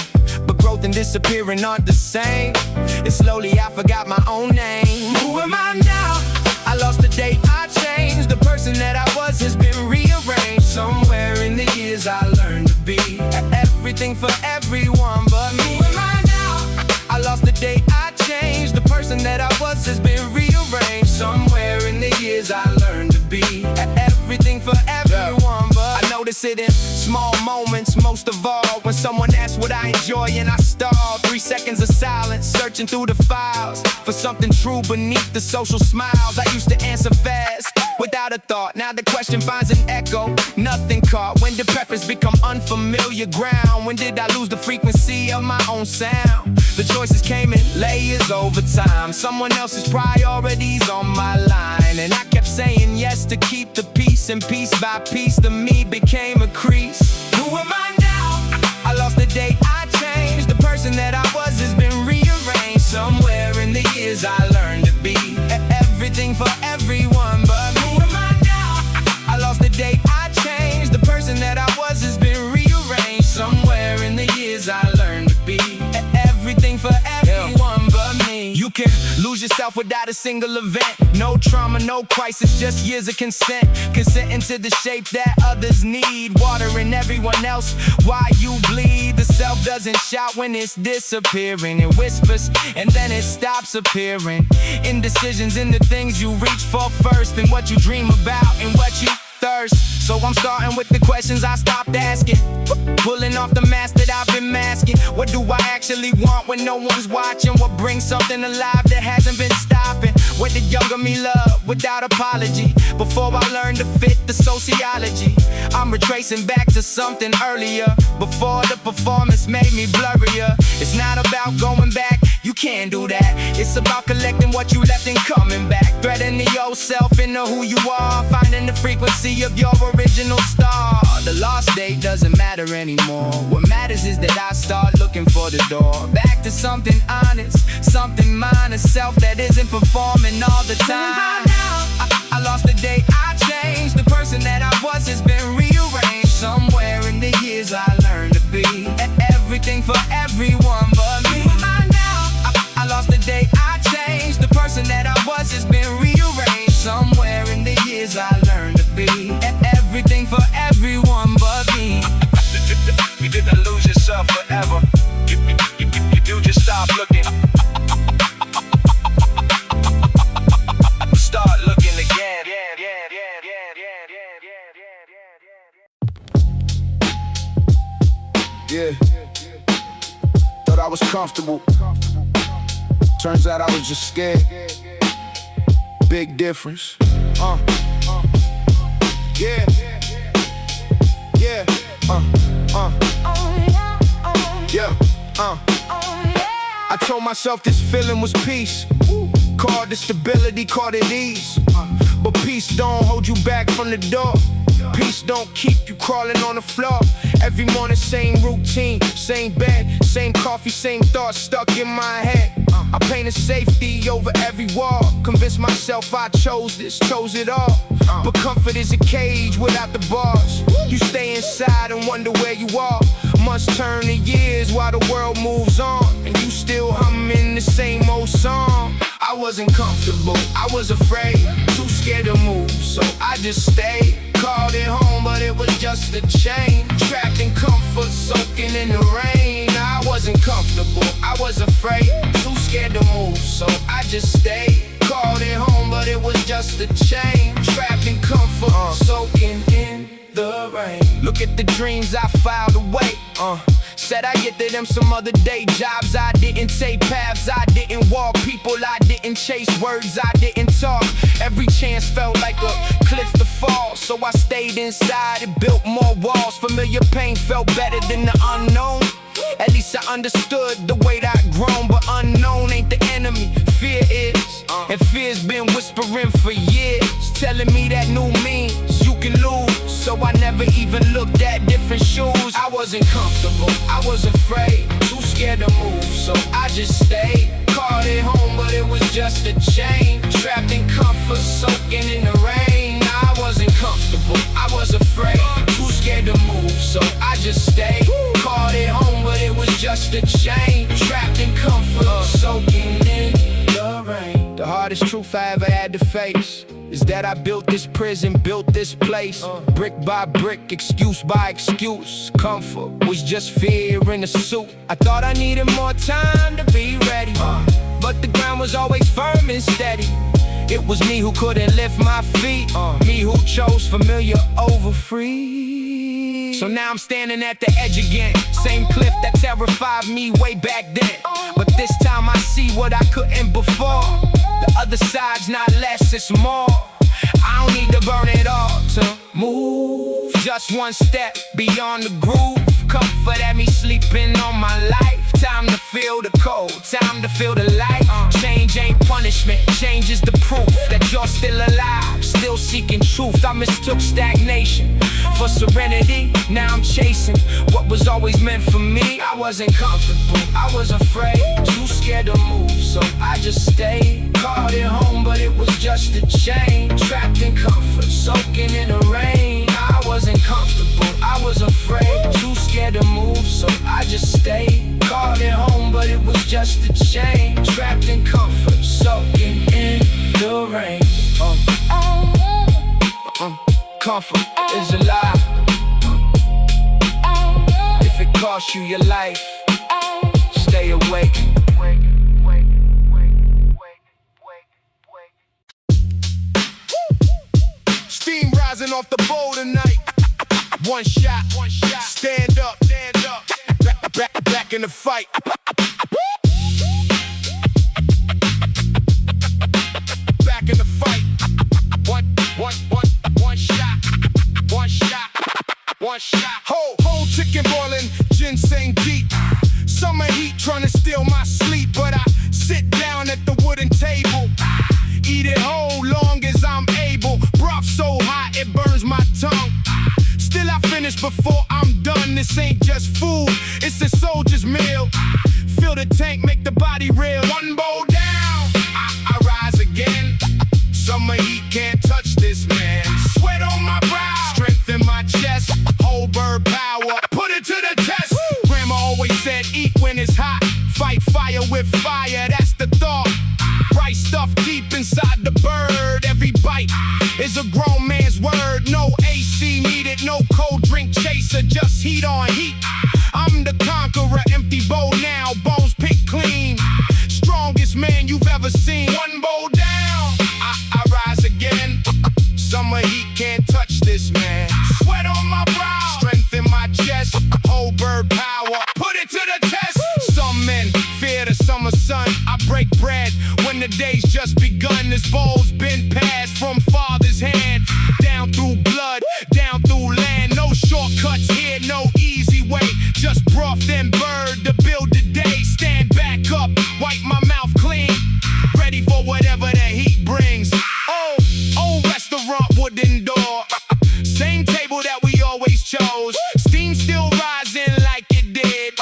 But growth and disappearing aren't the same, and slowly I forgot my own name. Who am I now? I lost the date, I changed. The person that I was has been rearranged. Somewhere in the years I learned to be everything for everyone but me. Who am I now? I lost the date, I changed. The person that I was has been rearranged. Somewhere in the years I learned to be everything for everyone but I notice it in small moments, most of all when someone asks what I enjoy and I stall. 3 seconds of silence, searching through the files for something true beneath the social smiles. I used to answer fast, without a thought. Now the question finds an echo, nothing caught. When did preface become unfamiliar ground? When did I lose the frequency of my own sound? The choices came in layers over time. Someone else's priorities on my line, and I kept saying yes to keep the peace. And piece by piece the me became a crease. Who am I now? I lost the date, I changed. The person that I was has been rearranged. Somewhere in the years I learned to be everything for everyone but me. Who am I now? yourself without a single event. No trauma, no crisis, just years of consent. Consenting to the shape that others need. Watering everyone else while you bleed. The self doesn't shout when it's disappearing. It whispers and then it stops appearing. Indecisions in the things you reach for first, and what you dream about and what you thirst. So I'm starting with the questions I stopped asking. Pulling off the mask that I've been masking. What do I actually want when no one's watching? What brings something alive that hasn't been stopping? What did younger me love without apology? Before I learned to fit the sociology, I'm retracing back to something earlier. Before the performance made me blurrier. It's not about going back, you can't do that. It's about collecting what you left and coming back. Threading yourself into who you are. Finding the frequency of your original star. The lost date doesn't matter anymore. What matters is that I start looking for the door. Back to something honest, something mine, a self that isn't performing all the time. I lost the day I changed. The person that I was has been rearranged. Somewhere in the years I learned to be everything for everyone but me. I lost the day I changed. The person that I was has been rearranged. Somewhere in the years I learned to be everything for everyone but me. You didn't lose yourself forever. You do just stop looking. Start looking again. Yeah, thought I was comfortable. Turns out I was just scared. Big difference. Yeah. Yeah. Yeah. I told myself this feeling was peace. Called it stability, called it ease. But peace don't hold you back from the door. Peace don't keep you crawling on the floor. Every morning, same routine, same bed, same coffee, same thoughts stuck in my head. I painted safety over every wall. Convinced myself I chose this, chose it all. But comfort is a cage without the bars. You stay inside and wonder where you are. Months turn to years while the world moves on, and you still humming the same old song. I wasn't comfortable, I was afraid, too scared to move, so I just stayed. Called it home, but it was just a chain. Trapped in comfort, soaking in the rain. I wasn't comfortable, I was afraid, too scared to move, so I just stayed. Called it home, but it was just a chain. Trapped in comfort, soaking in the rain. Look at the dreams I filed away. Said I get to them some other day. Jobs I didn't take, paths I didn't walk, people I didn't chase, words I didn't talk. Every chance felt like a cliff to fall, so I stayed inside and built more walls. Familiar pain felt better than the unknown. At least I understood the weight I'd grown. But unknown ain't the enemy, fear is. And fear's been whispering for years, telling me that new means you can lose. So I never even looked at different shoes. I wasn't comfortable, I was afraid, too scared to move, so I just stayed. Called it home, but it was just a chain. Trapped in comfort, soaking in the rain. I wasn't comfortable, I was afraid, too scared to move, so I just stayed. Called it home, but it was just a chain. Trapped in comfort, soaking in the rain. The hardest truth I ever had to face is that I built this prison, built this place. Brick by brick, excuse by excuse. Comfort was just fear in a suit. I thought I needed more time to be ready, but the ground was always firm and steady. It was me who couldn't lift my feet, me who chose familiar over free. So now I'm standing at the edge again. Same cliff that terrified me way back then, but this time I see what I couldn't before. The other side's not less, it's more. I don't need to burn it all to move. Just one step beyond the groove. Comfort at me sleeping on my life. Time to feel the cold, time to feel the light. Change ain't punishment, change is the proof that you're still alive, still seeking truth. I mistook stagnation for serenity. Now I'm chasing what was always meant for me. I wasn't comfortable, I was afraid, too scared to move, so I just stayed. Called it home, but it was just a chain. Trapped in comfort, soaking in the rain. I wasn't comfortable, I was afraid, too scared to move, so I just stayed. Called it home, but it was just a chain. Trapped in comfort, soaking in the rain. Comfort is a lie. If it costs you your life, stay awake. Steam rising off the bowl tonight. One shot, stand up, back in the fight. Back in the fight. One shot. Whole chicken boiling, ginseng deep. Summer heat trying to steal my sleep, but I sit down at the wooden table. Eat it whole long as I'm able. Broth so hot it burns my tongue. Still I finish before I'm done. This ain't just food, it's a soldier's meal. Fill the tank, make the body real. One bowl down, I rise again. Summer heat can't touch this man. Sweat on my brow, strength in my chest. Whole bird power, put it to the test. Grandma always said eat when it's hot. Fight fire with fire, that's the thought. Right stuff deep inside the bird. Every bite is a grown man's word. No AC needed, no cold drink chaser, just heat on heat. I'm the conqueror, empty bowl now, bones pick clean. Strongest man you've ever seen. One bowl down, I rise again. Summer heat can't touch this man. Sweat on my brow, strength in my chest. Whole bird power, put it to the test. Some men fear the summer sun. I break bread when the day's just begun. This bowl's been passed from father's hand. Down through blood, down through land. No shortcuts here, no easy way. Just broth and bird to build the day. Stand back up, wipe my mouth clean. Ready for whatever the heat brings. Old restaurant, wooden door. Same table that we always chose. Steam still rising like it did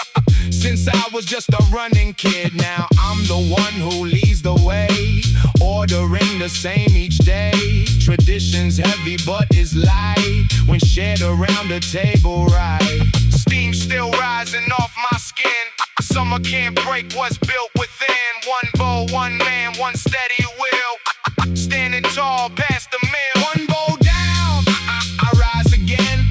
since I was just a running kid. Now I'm the one who leads the way, ordering the same each day. Tradition's heavy but is light when shared around the table right. Steam still rising off my skin. Summer can't break what's built within. One bowl, one man, one steady will. Standing tall past the mill. One bowl down, I rise again.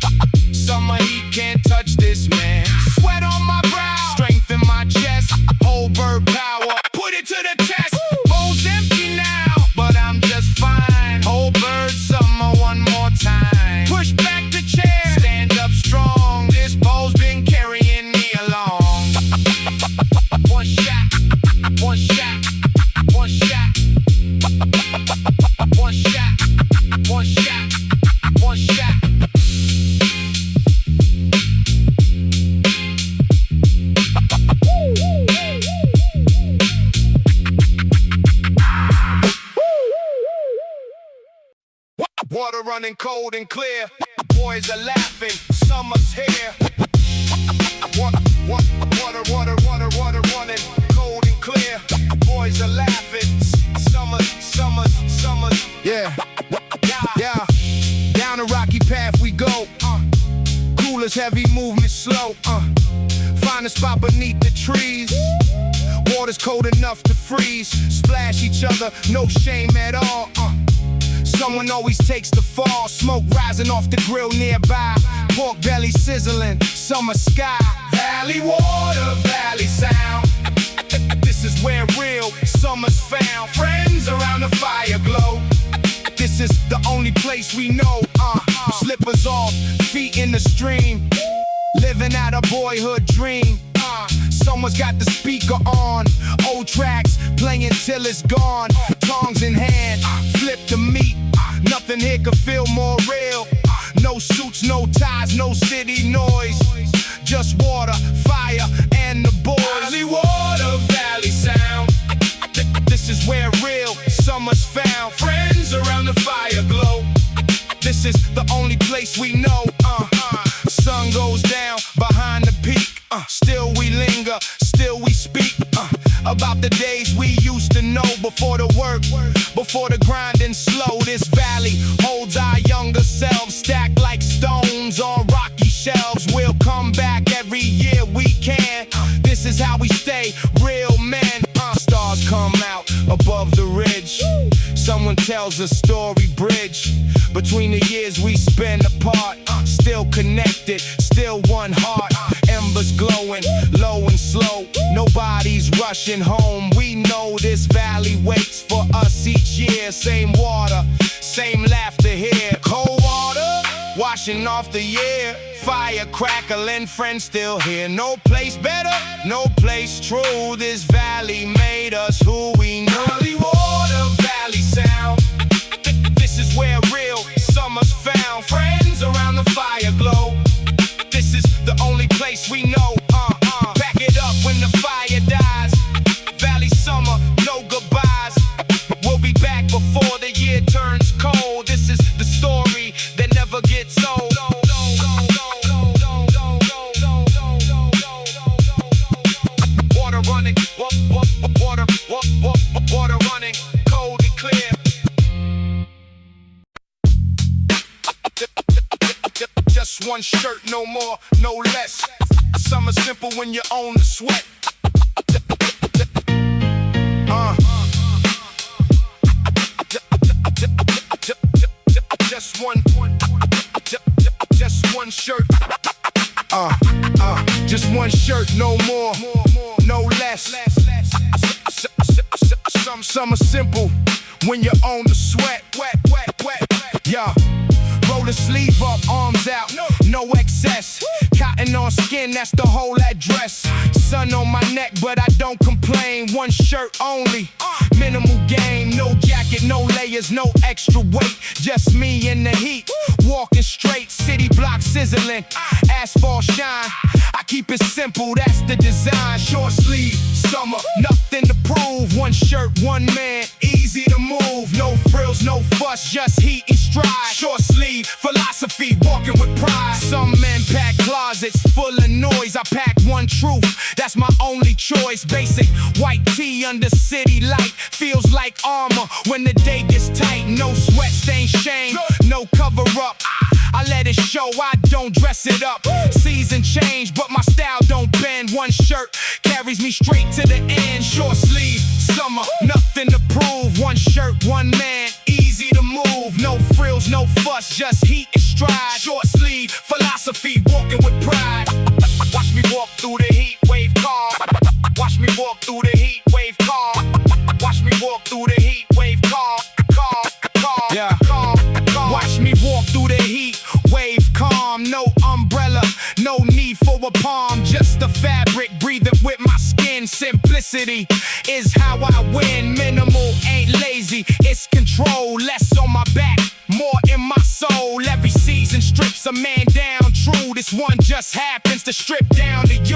Summer heat can't touch this man. Sweat on my brow, strength in my chest. Whole bird power, put it to the test. Bowl's empty now, but I'm just fine. Whole bird summer one more time. Push back the chair, stand up strong. This bowl's been carrying me along. One shot, one shot, one shot. One shot, one shot, one shot. Water running cold and clear. Boys are laughing, summer's here. Water running cold and clear. Boys are laughing, summer's. Yeah. Down the rocky path we go. Coolers, heavy movement slow. Find a spot beneath the trees. Water's cold enough to freeze. Splash each other, no shame at all. Someone always takes the fall. Smoke rising off the grill nearby. Pork belly sizzling, summer sky. Valley water, valley sound. This is where real summer's found. Friends around the fire glow. This is the only place we know. Slippers off, feet in the stream. Living out a boyhood dream. Someone's got the speaker on. Old tracks playing till it's gone. Tongs in hand, flip the meat. Nothing here could feel more real. No suits, no ties, no city noise. Just water, fire, and the boys. Valley water, valley sound. This is where real summer's found. Friends around the fire glow. This is the only place we know. Sun goes down behind the peak. Still we linger, still we speak about the days we used to know. Before the work, before the grind and slow. This valley holds our younger selves, stacked like stones on rocky shelves. We'll come back every year we can. This is how we stay real men. Stars come out above the ridge. Someone tells a story bridge between the years we spend apart. Still connected, still one heart. Embers glowing, low and slow. Nobody's rushing home. We know this valley waits for us each year. Same water, same laughter here. Cold water, washing off the year. Fire crackling, friends still here. No place better, no place true. This valley made us who we know. Valley water, valley sound. This is where real summer's found. Friends around the fire glow. This is the only place we know. Back it up when the fire dies. Valley summer, no goodbyes. We'll be back before the year turns cold. This is the story that never gets old. Water running, water running, cold and clear. Just one shirt, no more, no less. Summer's simple when you own the sweat. Just one shirt. Just one shirt, no more, no less. Summer simple when you own the sweat. Yeah. Roll the sleeve up, arms out, no excess. Cotton on skin, that's the whole address. Sun on my neck, but I don't complain. One shirt only, minimal game. No jacket, no layers, no extra weight. Just me in the heat, walking straight. City block sizzling, asphalt shine. I keep it simple, that's the design. Short sleeve, summer, nothing to prove. One shirt, one man, easy to move. No frills, no fuss, just heat and stride. Short sleeve, philosophy, walking with pride. Some men pack closets full of noise. I pack one truth, that's my only choice. Basic white tee under city light. Feels like armor when the day gets tight. No sweat stain shame, no cover up. I let it show, I don't dress it up. Season change, but my style don't bend. One shirt carries me straight to the end. Short sleeve, summer, nothing to prove. One shirt, one man, easy to move. No frills, no fuss, just heat and stride. Short sleeve, philosophy, walking with pride. Watch me walk through the heat wave calm. Watch me walk through the heat wave calm. Watch me walk through the heat wave calm. Yeah. Watch me walk through the heat wave calm. No umbrella, no need for a palm. Just the fabric breathing with my skin. Simplicity is how I win. Minimal ain't lazy, it's control. Less on my back, more in my soul. Every season strips a man down. True, this one just happens to strip down to you.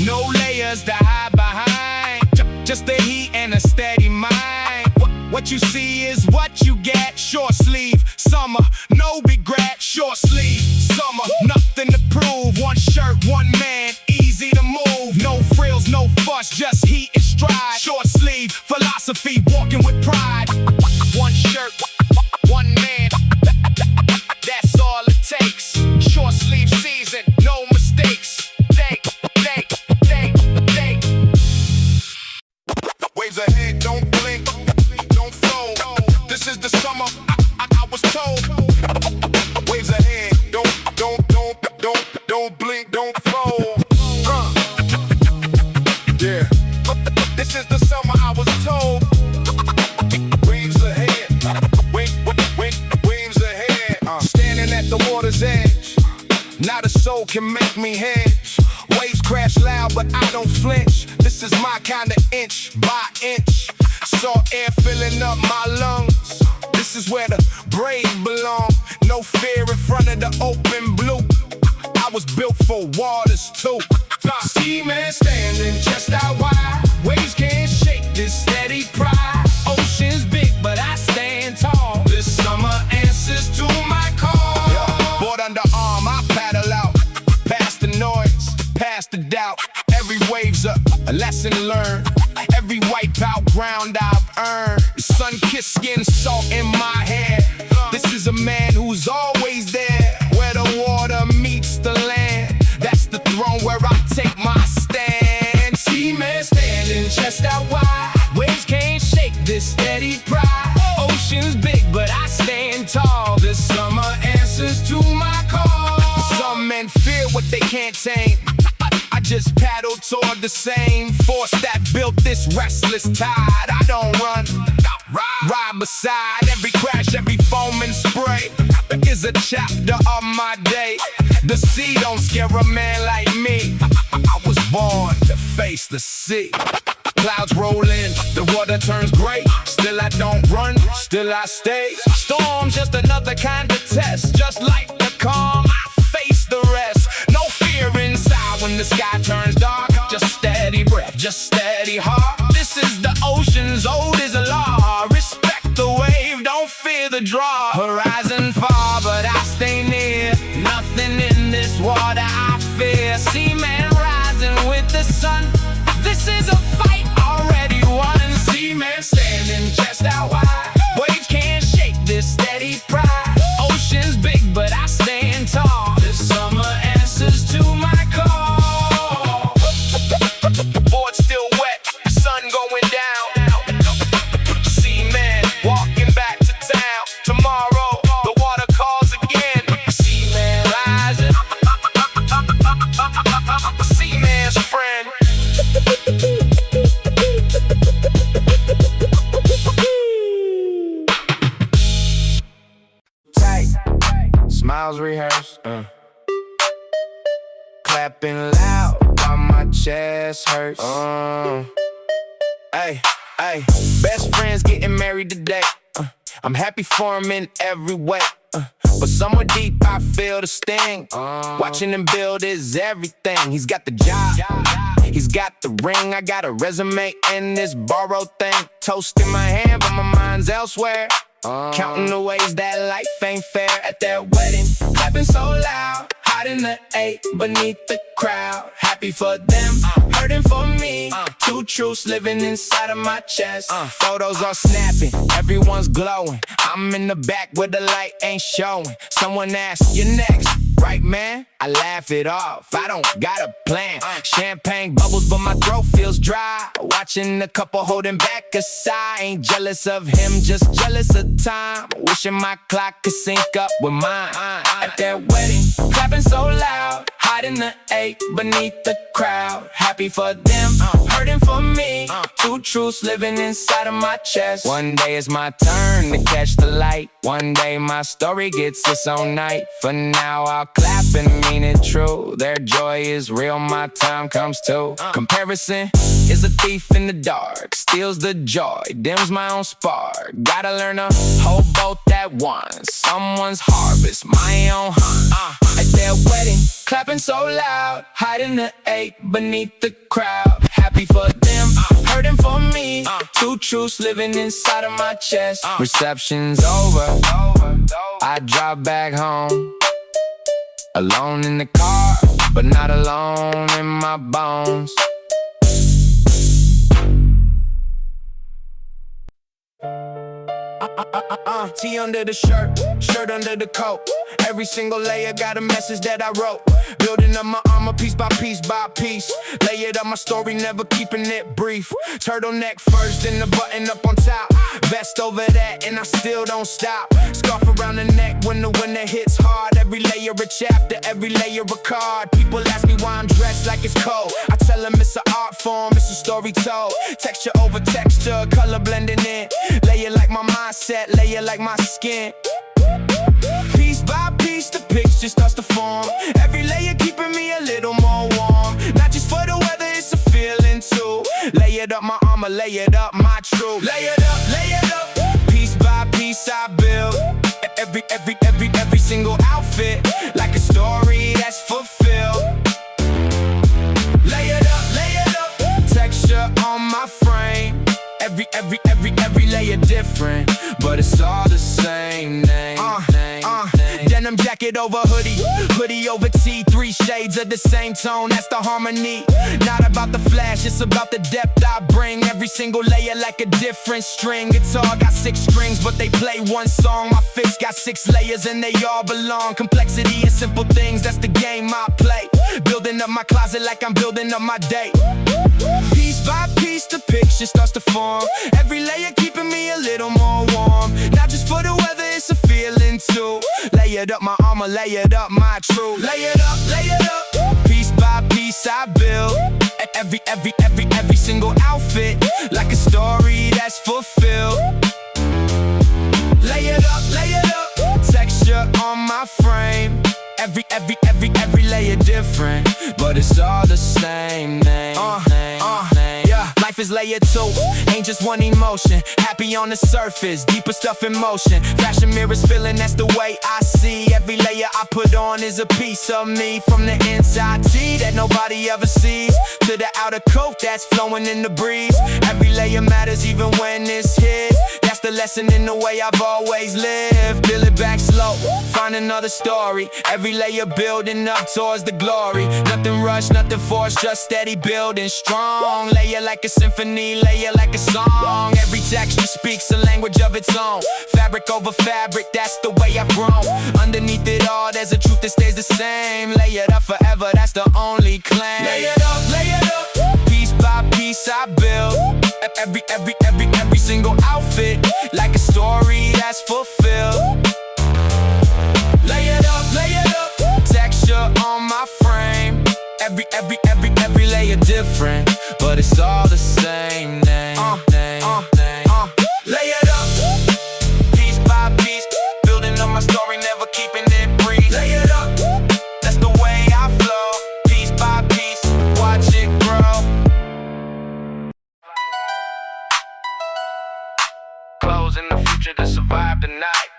No layers to hide behind, just the heat and a steady mind. What you see is what you get. Short sleeve, summer, no regret. Short sleeve, summer, nothing to prove. One shirt, one man, easy to move. No frills, no fuss, just heat and stride. Short sleeve, philosophy, walking with pride. One shirt, one man, that's all it takes. Short sleeve season, no mistakes. Waves ahead, don't blink, don't fold. This is the summer, I was told. Waves ahead, don't blink, don't fold. Yeah. This is the summer, I was told. Waves ahead, waves ahead. Standing at the water's edge, not a soul can make me hedge. Waves crash loud, but I don't flinch. This is my kind of inch by inch. Salt air filling up my lungs. This is where the brave belong. No fear in front of the open blue. I was built for waters too. Seaman standing chest out wide. Waves can't shake this steady pride. Ocean's big, but I stand tall. This summer answers to my call. Board under arm, I paddle out. Past the noise, past the doubt. Every wave's a lesson learned. Every wipeout ground I've earned. Sun-kissed skin, salt in my hair. This is a man who's always there. Where the water meets the land. That's the throne where I take my stand. Seaman standing chest out wide. Waves can't shake the same force that built this restless tide. I don't run, ride beside every crash, every foam and spray is a chapter of my day. The sea don't scare a man like me. I was born to face the sea. Clouds roll in, the water turns gray. Still I don't run, still I stay. Storm's just another kind of test. Just like the calm, I face the rest. No fear inside when the sky turns dark. Just steady breath, just steady heart. This is the ocean's oldest law. Respect the wave, don't fear the draw. Horizon far, but I stay near. Nothing in this water I fear. Seaman rising with the sun. This is a fight already won. Seaman standing chest out wide. Waves can't shake this steady pride. Ocean's big, but I stand tall. This summer answers to my call. Board still wet, sun going down. Seaman walking back to town. Tomorrow the water calls again. Seaman rising. Seaman's friend. Tight, smiles rehearsed, clapping loud while my chest hurts. Hey, hey, best friends getting married today. I'm happy for him in every way. But somewhere deep I feel the sting. Watching him build is everything. He's got the job, he's got the ring. I got a resume and this borrowed thing. Toast in my hand, but my mind's elsewhere. Counting the ways that life ain't fair. At that wedding, clapping so loud, hiding the 8 beneath the crowd. Happy for them, hurting for me. Two truths living inside of my chest. Photos are snapping, everyone's glowing. I'm in the back where the light ain't showing. Someone asks, you next, right man? I laugh it off, I don't got a plan. Champagne bubbles but my throat feels dry. Watching the couple holding back a sigh. Ain't jealous of him, just jealous of time. Wishing my clock could sync up with mine. At that wedding, clapping so loud, hiding the 8 beneath the crowd. Happy for them, hurting for me. Two truths living inside of my chest. One day it's my turn to catch the light. One day my story gets its own night. For now I'll clap and mean it true. Their joy is real, my time comes too. Comparison is a thief in the dark, steals the joy, dims my own spark. Gotta learn to hold both at once. Someone's harvest, my own hunt. At their wedding, clapping so loud, hiding the 8 beneath the crowd. Happy for them, hurting for me. Two truths living inside of my chest. Reception's over, I drive back home. Alone in the car, but not alone in my bones. Tee under the shirt, shirt under the coat. Every single layer got a message that I wrote. Building up my armor piece by piece by piece. Lay it up my story, never keeping it brief. Turtleneck first, then the button up on top. Vest over that, and I still don't stop. Scarf around the neck when the winter hits hard. Every layer a chapter, every layer a card. People ask me why I'm dressed like it's cold. I tell them it's an art form, it's a story told. Texture over texture, color blending in. Lay it like my mindset, lay it like my skin. Piece by piece, the picture starts to form. Every layer keeping me a little more warm. Not just for the weather, it's a feeling too. Lay it up my armor, lay it up my truth. Lay it up. Piece by piece I build. Every single outfit, like a story that's fulfilled. Lay it up. Texture on my frame. Every layer different, but it's all the same name. Denim jacket over hoodie, hoodie over tee. 3 shades of the same tone, that's the harmony. Not about the flash, it's about the depth I bring. Every single layer like a different string. Guitar got 6 strings, but they play one song. My fist got 6 layers and they all belong. Complexity and simple things, that's the game I play. Building up my closet like I'm building up my day. Piece by piece, the picture starts to form. Every layer keeping me a little more warm. Not just for the weather, it's a feeling too. Lay it up my armor, lay it up my truth. Lay it up. Piece by piece I build. every single outfit, like a story that's fulfilled. Lay it up, texture on my frame. Every layer different, but it's all the same name. Yeah. Life is layer 2, ain't just one emotion. Happy on the surface, deeper stuff in motion. Fashion mirrors feeling, that's the way I see. Every layer I put on is a piece of me. From the inside tea that nobody ever sees, to the outer coat that's flowing in the breeze. Every layer matters even when it's hid. That's the lesson in the way I've always lived. Peel it back slow, find another story. Every layer building up towards the glory. Nothing rushed, nothing forced, just steady building strong. Layer like a symphony, layer like a song. Every texture speaks a language of its own. Fabric over fabric, that's the way I've grown. Underneath it all, there's a truth that stays the same. Layered up forever, that's the only claim. Lay it up, piece by piece I build. Every single outfit, like a story that's fulfilled. Lay it up, texture on my frame. Every layer different, but it's all the same name. Lay it up, piece by piece, building up my story, never keeping it brief. Lay it up, that's the way I flow, piece by piece, watch it grow. Clothes in the future to survive the night.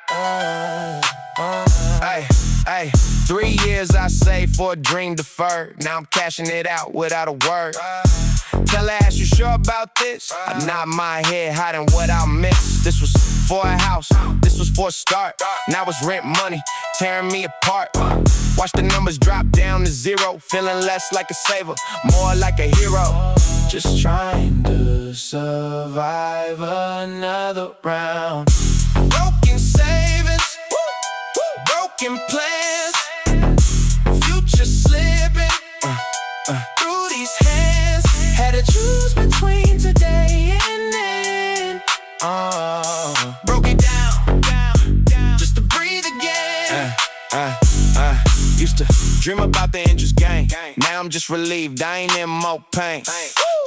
Ay, 3 years I saved for a dream deferred. Now I'm cashing it out without a word. Tell her, ask you sure about this? I nod my head, hiding what I'll miss. This was for a house, this was for a start. Now it's rent money, tearing me apart. Watch the numbers drop down to zero. Feeling less like a saver, more like a hero. Just trying to survive another round. Broken savings, broken plans, future slipping through these hands. Had to choose between today and then. Broke it down, just to breathe again. Used to dream about the interest gain. Now I'm just relieved, I ain't in more pain.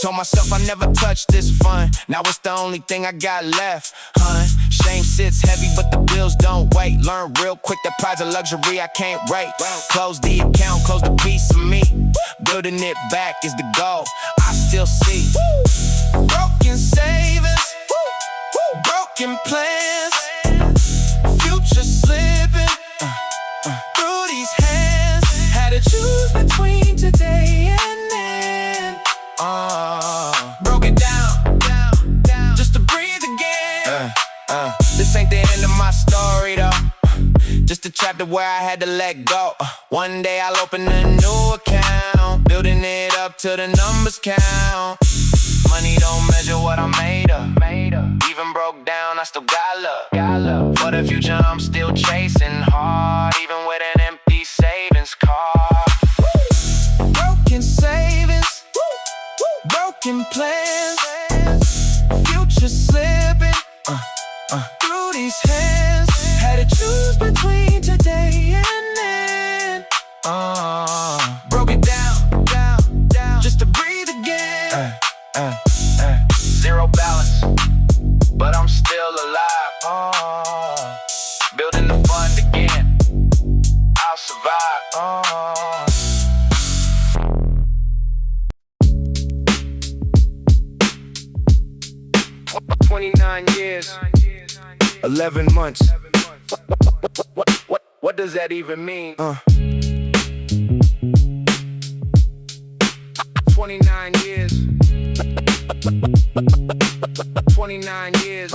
Told myself I never touched this fun. Now it's the only thing I got left, hun. Shame sits heavy, but the bills don't wait. Learn real quick that pride's a luxury I can't rate. Close the account, close the piece of me. Building it back is the goal, I still see. Broken savings, broken plans, future slipping through these hands. Had to choose between today and then. Broke it down, just to breathe again. This ain't the end of my story though, just a chapter where I had to let go. One day I'll open a new account, building it up till the numbers count. Money don't measure what I'm made of. Even broke down, I still got love. For the future I'm still chasing hard, even with an empty savings card. Broken savings, broken plans, future slipping through these hands. Had to choose between today and then. Broke it down, just to breathe again. Zero balance, but I'm still alive. Building the fund again, I'll survive. 29 years, 11 months. What does that even mean? 29 years. 29 years.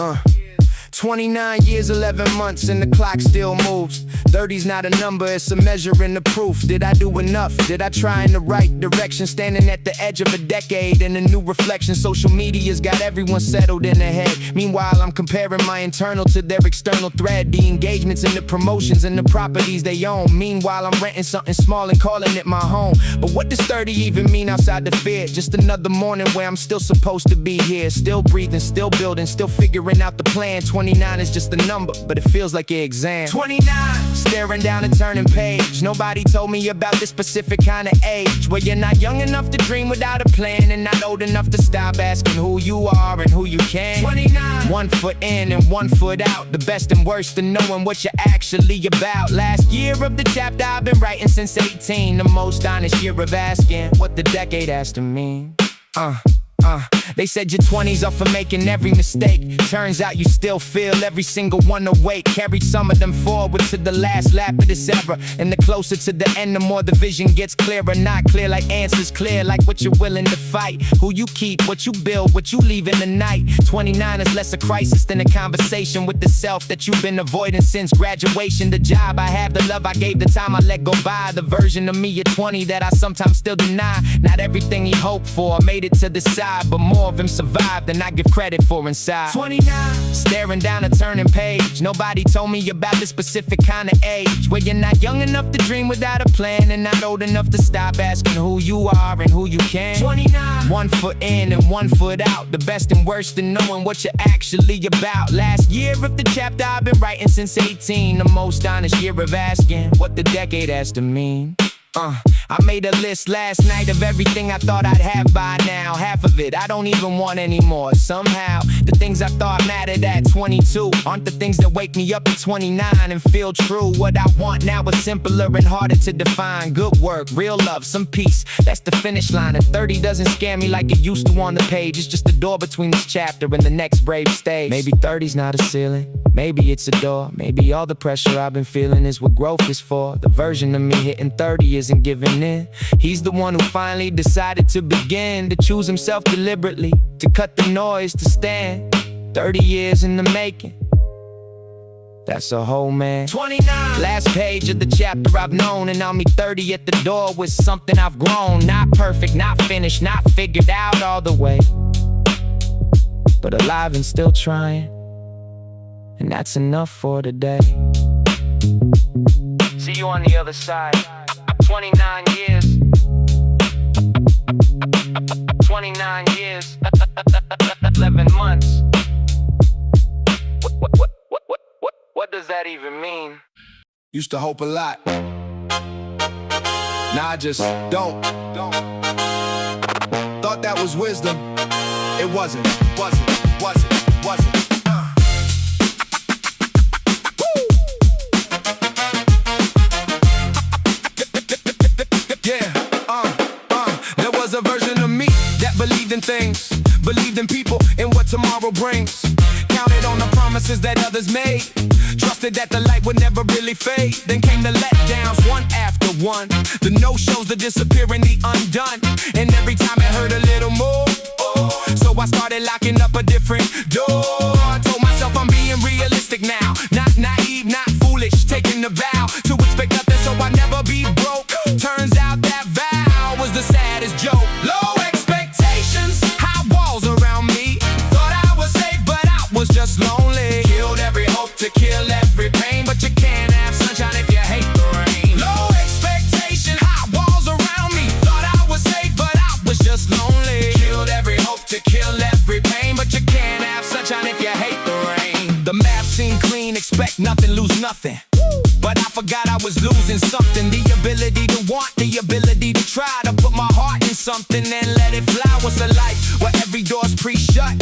29 years, 11 months, and the clock still moves. 30's not a number, it's a measure in the proof. Did I do enough? Did I try in the right direction? Standing at the edge of a decade and a new reflection. Social media's got everyone settled in their head. Meanwhile, I'm comparing my internal to their external thread. The engagements and the promotions and the properties they own. Meanwhile, I'm renting something small and calling it my home. But what does 30 even mean outside the fear? Just another morning where I'm still supposed to be here. Still breathing, still building, still figuring out the plan. 29 29 is just a number, but it feels like your exam. 29, staring down a turning page. Nobody told me about this specific kind of age, where you're not young enough to dream without a plan, and not old enough to stop asking who you are and who you can. 29, 1 foot in and 1 foot out, the best and worst of knowing what you're actually about. Last year of the chapter I've been writing since 18, the most honest year of asking what the decade has to mean. They said your 20s are for making every mistake. Turns out you still feel every single one awake. Carried some of them forward to the last lap of this era, and the closer to the end, the more the vision gets clearer. Not clear like answers, clear like what you're willing to fight. Who you keep, what you build, what you leave in the night. 29 is less a crisis than a conversation with the self that you've been avoiding since graduation. The job I have, the love I gave, the time I let go by. The version of me at 20 that I sometimes still deny. Not everything he hoped for made it to the side, but more of him survived than I give credit for inside. 29, staring down a turning page. Nobody told me about this specific kind of age, where you're not young enough to dream without a plan, and not old enough to stop asking who you are and who you can. 29, 1 foot in and 1 foot out, the best and worst of knowing what you're actually about. Last year of the chapter I've been writing since 18, the most honest year of asking what the decade has to mean. I made a list last night of everything I thought I'd have by now. Half of it I don't even want anymore. Somehow the things I thought mattered at 22 aren't the things that wake me up at 29 and feel true. What I want now is simpler and harder to define. Good work, real love, some peace, that's the finish line. And 30 doesn't scare me like it used to on the page. It's just the door between this chapter and the next brave stage. Maybe 30's not a ceiling, maybe it's a door. Maybe all the pressure I've been feeling is what growth is for. The version of me hitting 30 isn't giving in. He's the one who finally decided to begin to choose himself deliberately, to cut the noise, to stand. 30 years in the making, that's a whole man. 29, last page of the chapter I've known, and I'll meet 30 at the door with something I've grown. Not perfect, not finished, not figured out all the way, but alive and still trying, and that's enough for today. See you on the other side. 29 years, 29 years, 11 months. What does that even mean? Used to hope a lot. Now I just don't. Thought that was wisdom. It wasn't. There was a version of me that believed in things, believed in people, and what tomorrow brings. Counted on the promises that others made, trusted that the light would never really fade. Then came the letdowns, one after one, the no-shows, the disappearing, the undone. And every time I heard a little more, so I started locking up a different door. I told myself I'm being realistic now, not naive, not foolish, taking the vow to expect nothing so I never be broke. Turns out that vow was the saddest joke. Low expectations, high walls around me. Thought I was safe, but I was just lonely. Killed every hope to kill every pain, but you can't have sunshine if you hate the rain. Low expectation, high walls around me. Thought I was safe, but I was just lonely. Killed every hope to kill every pain, but you can't have sunshine if you hate the rain. The map seemed clean, expect nothing, lose nothing. But I forgot I was losing something. The ability to want, the ability to try to put my heart in something and let it fly. What's a life where every door's pre-shut?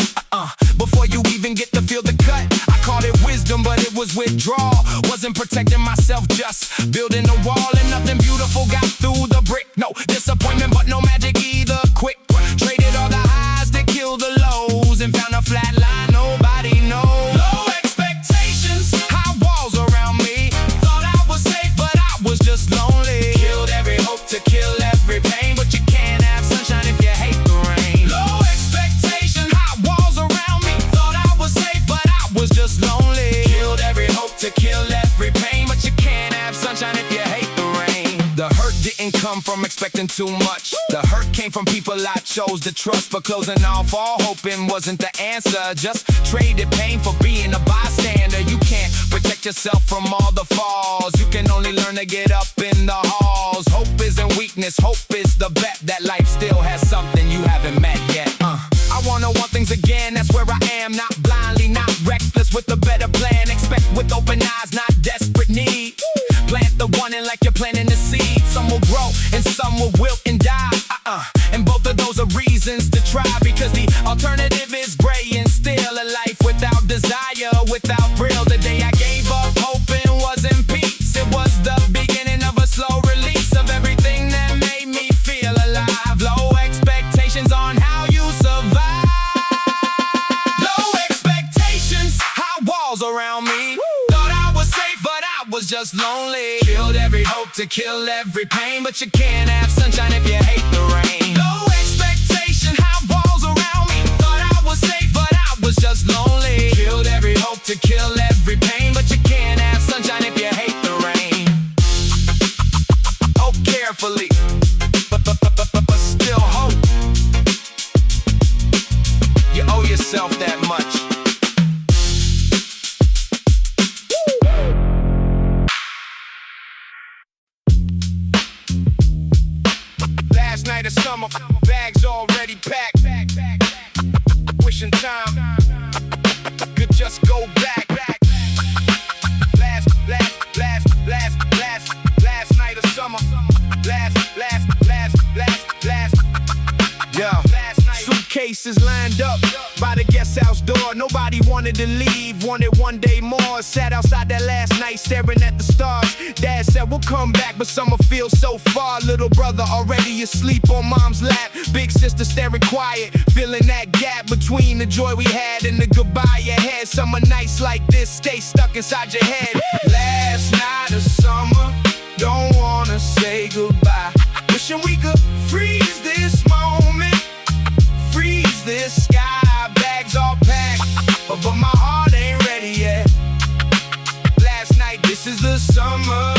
Before you even get to feel the cut. I called it wisdom, but it was withdrawal. Wasn't protecting myself, just building a wall. And nothing beautiful got through the brick. No disappointment, but no magic either. Quick, traded all the highs that killed the lows, and found a flat line nobody knows. Low expectations, high walls around me. Thought I was safe, but I was just lonely. Killed every hope to kill every pain, but you can't have sunshine if you hate the rain. Low expectations, high walls around me. Thought I was safe, but I was just lonely. Killed every hope to kill every pain, but you can't have sunshine if you hate the rain. The hurt didn't come from expecting too much. The hurt came from people I chose to trust, but closing off all hoping wasn't the answer. Just traded pain for being a bystander. You can't protect yourself from all the falls. You can only learn to get up in the halls. Hope isn't weakness, hope is the bet that life still has something you haven't met yet. I wanna want things again, that's where I am. Not blindly, not reckless, with a better plan. Expect with open eyes, not desperate need. Plant the one in like you're planting the seed. Some will grow and some will wilt and die. And both of those are reasons to try, because the alternative is gray and still a life without desire, without thrill. The day I gave up hoping wasn't peace. It was the beginning of a slow release of everything that made me feel alive. Low expectations on how you survive. Low expectations, high walls around me. Thought I was safe, but I was just lonely. Killed every hope to kill every pain, but you can't have sunshine if you hate the rain. Low expectation, high walls around me. Thought I was safe, but I was just lonely. Killed every hope to kill every pain, but you can't have sunshine if you hate the rain. Hope carefully, but still hope. You owe yourself that much. Last night of summer, bags already packed. Wishing time could just go back. Last night of summer. Yeah. Suitcases lined up by the guest house door. Nobody wanted to leave, wanted one day more. Sat outside that last night staring at the stars. Dad said we'll come back, but summer feels so far. Little brother already asleep on mom's lap. Big sister staring quiet, feeling that gap between the joy we had and the goodbye ahead. Summer nights like this stay stuck inside your head. Last night of summer, don't wanna say goodbye. Wishing we could freeze this moment, freeze this sky. Bags all packed, but my heart ain't ready yet. Last night, this is the summer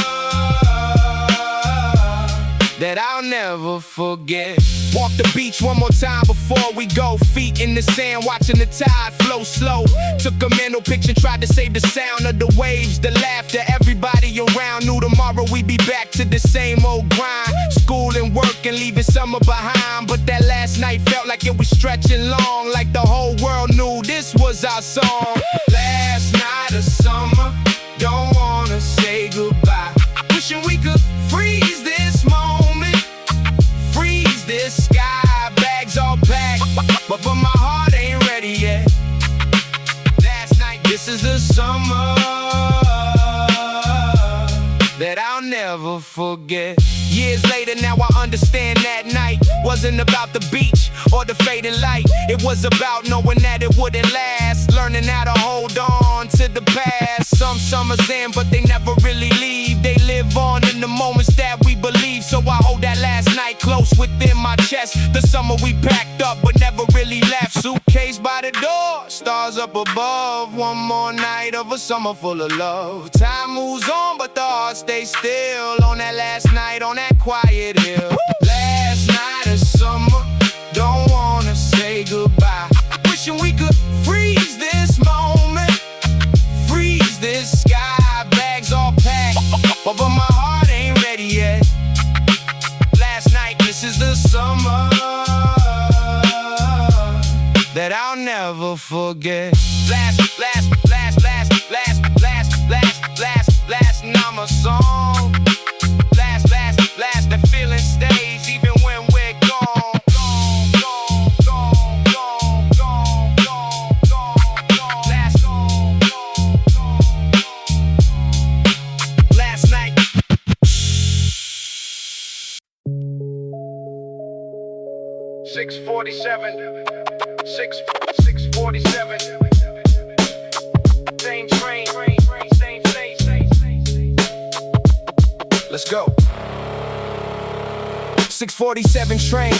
that I'll never forget. Walk the beach one more time before we go. Feet in the sand, watching the tide flow slow. Took a mental picture, tried to save the sound of the waves, the laughter, everybody around. Knew tomorrow we'd be back to the same old grind. School and work and leaving summer behind. But that last night felt like it was stretching long, like the whole world knew this was our song. Last night of summer, don't wanna say goodbye. Wishing we could freeze this moment, freeze this sky. Bags all packed, but my heart ain't ready yet. Last night, this is the summer that I'll never forget. Years later, now I understand that night wasn't about the beach or the fading light. It was about knowing that it wouldn't last, learning how to hold on to the past. Some summers in, but they never really leave. They live on in the moments that we believe. So I hold that last night close within my chest. The summer we packed up, but never really left. Suitcase by the door, stars up above. One more night of a summer full of love. Time moves on, but the heart stays still. On that last night, on that quiet hill. Last night of summer, don't wanna say goodbye. Wishing we could freeze this moment, freeze this sky. Bags all packed, but my heart ain't ready yet. Last night, this is the summer that I'll never forget. Last number song. Last, that feeling stays even when we're gone. Last night. $6:47. Same train, same place. Let's go. 6:47 train.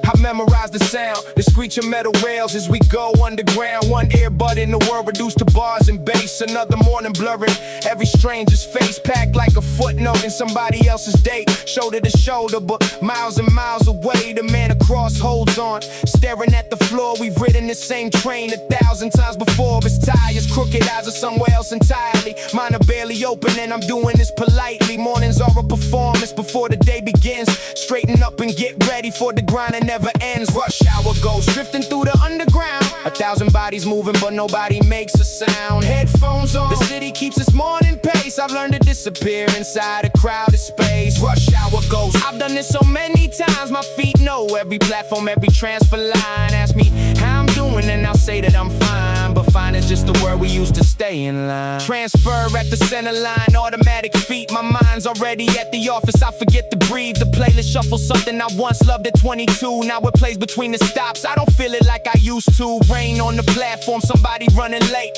I memorize the sound, the screech of metal rails as we go underground. One earbud in the world reduced to bars and bass. Another morning blurring every stranger's face, packed like a footnote in somebody else's date. Shoulder to shoulder, but miles and miles away. The man across holds on, staring at the floor. We've ridden the same train 1,000 times before. His tires crooked, eyes are somewhere else entirely. Mine are barely open and I'm doing this politely. Mornings are a performance before the day begins. Straighten up and get ready for the grind that never ends. Rush hour goes drifting through the underground. 1,000 bodies moving, but nobody makes a sound. Headphones on, the city keeps its morning pace. I've learned to disappear inside a crowded space. Rush hour ghost, I've done this so many times. My feet know every platform, every transfer line. Ask me how I'm doing and I'll say that I'm fine, but fine is just the word we use to stay in line. Transfer at the center line, automatic feet. My mind's already at the office, I forget to breathe. The playlist shuffles something I once loved at 22. Now it plays between the stops, I don't feel it like I used to. Rain on the platform, somebody running late.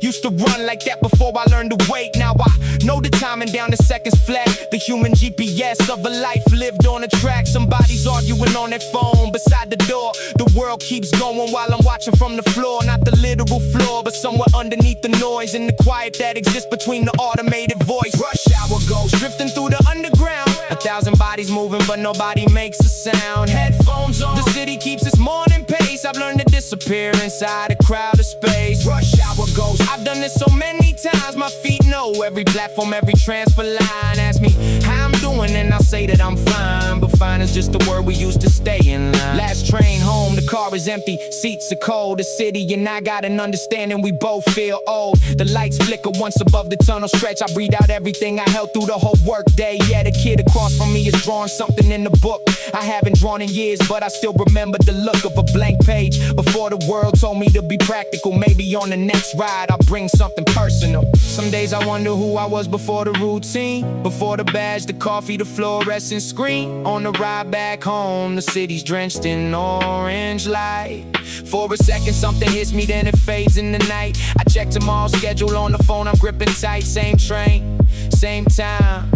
Used to run like that before I learned to wait. Now I know the timing down to seconds flat. The human GPS of a life lived on a track. Somebody's arguing on their phone beside the door. The world keeps going while I'm watching from the floor. Not the literal floor, but somewhere underneath the noise and the quiet that exists between the automated voice. Rush hour ghost, drifting through the underground. 1,000 bodies moving, but nobody makes a sound. Headphones on, the city keeps its morning pace. I've learned to disappear inside a crowded space. Rush hour ghost, I've done this so many times. My feet know every platform, every transfer line. Ask me how I'm doing and I'll say that I'm fine, but fine is just the word we use to stay in line. Last train home, the car is empty, seats are cold. The city and I got an understanding, we both feel old. The lights flicker once above the tunnel stretch. I breathe out everything I held through the whole work day. Yeah, the kid across from me is drawing something in the book I haven't drawn in years, but I still remember the look of a blank page before the world told me to be practical. Maybe on the next ride I'll bring something personal. Some days I wonder who I was before the routine, before the badge, the coffee, the fluorescent screen. On the ride back home, the city's drenched in orange light. For a second something hits me, then it fades in the night. I check tomorrow's schedule on the phone, I'm gripping tight. Same train, same time,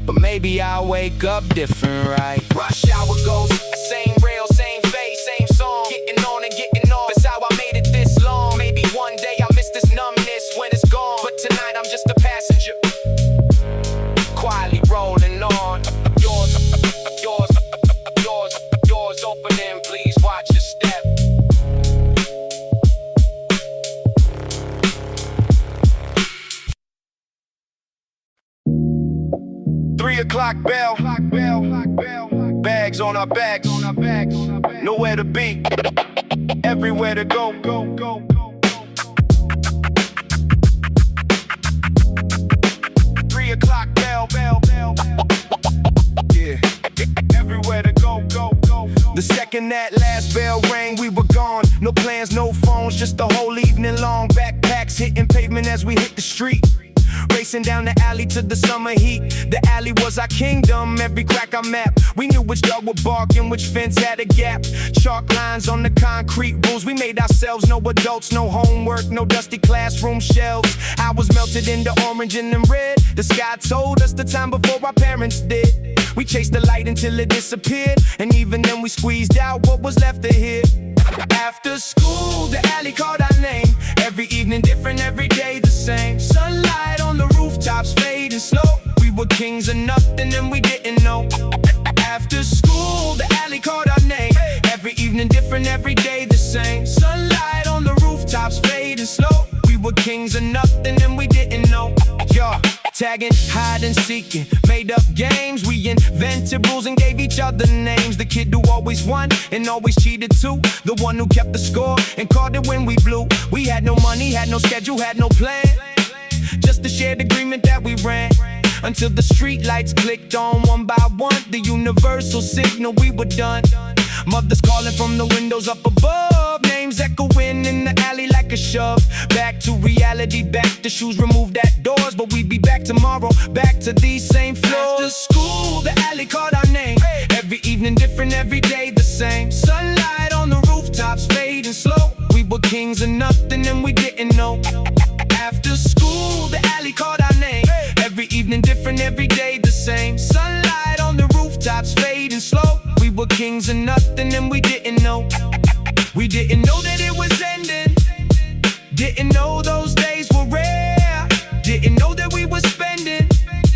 but maybe I'll wake up different, right? Rush hour goes, same rail, same face, same song. Getting on and getting off, that's how I made it this long. Maybe one day I'll miss this numbness when it's gone, but tonight I'm just a passenger, quietly rolling on. Yours opening, please watch your step. 3 o'clock bell, bags on our backs, nowhere to be, everywhere to go. 3 o'clock bell, yeah, everywhere to go. The second that last bell rang, we were gone. No plans, no phones, just the whole evening long. Backpacks hitting pavement as we hit the street. Racing down the alley to the summer heat. The alley was our kingdom, every crack I mapped. We knew which dog would bark and which fence had a gap. Chalk lines on the concrete rules, we made ourselves. No adults, no homework, no dusty classroom shelves. I was melted into orange and then red. The sky told us the time before our parents did. We chased the light until it disappeared, and even then we squeezed out what was left to hear. After school, the alley called our name. Every evening different, every day the same. Sunlight on the rooftops fading slow. We were kings of nothing and we didn't know. After school, the alley called our name. Every evening different, every day the same. Sunlight on the rooftops fading slow. We were kings of nothing and we didn't know. Yeah. Tagging, hide and seeking, made up games. We invented rules and gave each other names. The kid who always won and always cheated too. The one who kept the score and called it when we blew. We had no money, had no schedule, had no plan. Just a shared agreement that we ran until the street lights clicked on one by one. The universal signal, we were done. Mothers calling from the windows up above. Names echoing in the alley like a shove. Back to reality, back to shoes removed at doors. But we'd be back tomorrow, back to these same floors. After school, the alley called our name. Every evening different, every day the same. Sunlight on the rooftops fading slow. We were kings of nothing and we didn't know. After school, the alley called our name. Every evening different, every day the same. Sunlight on the rooftops fading slow. We were kings of nothing and we didn't know. We didn't know that it was ending. Didn't know those days were rare. Didn't know that we were spending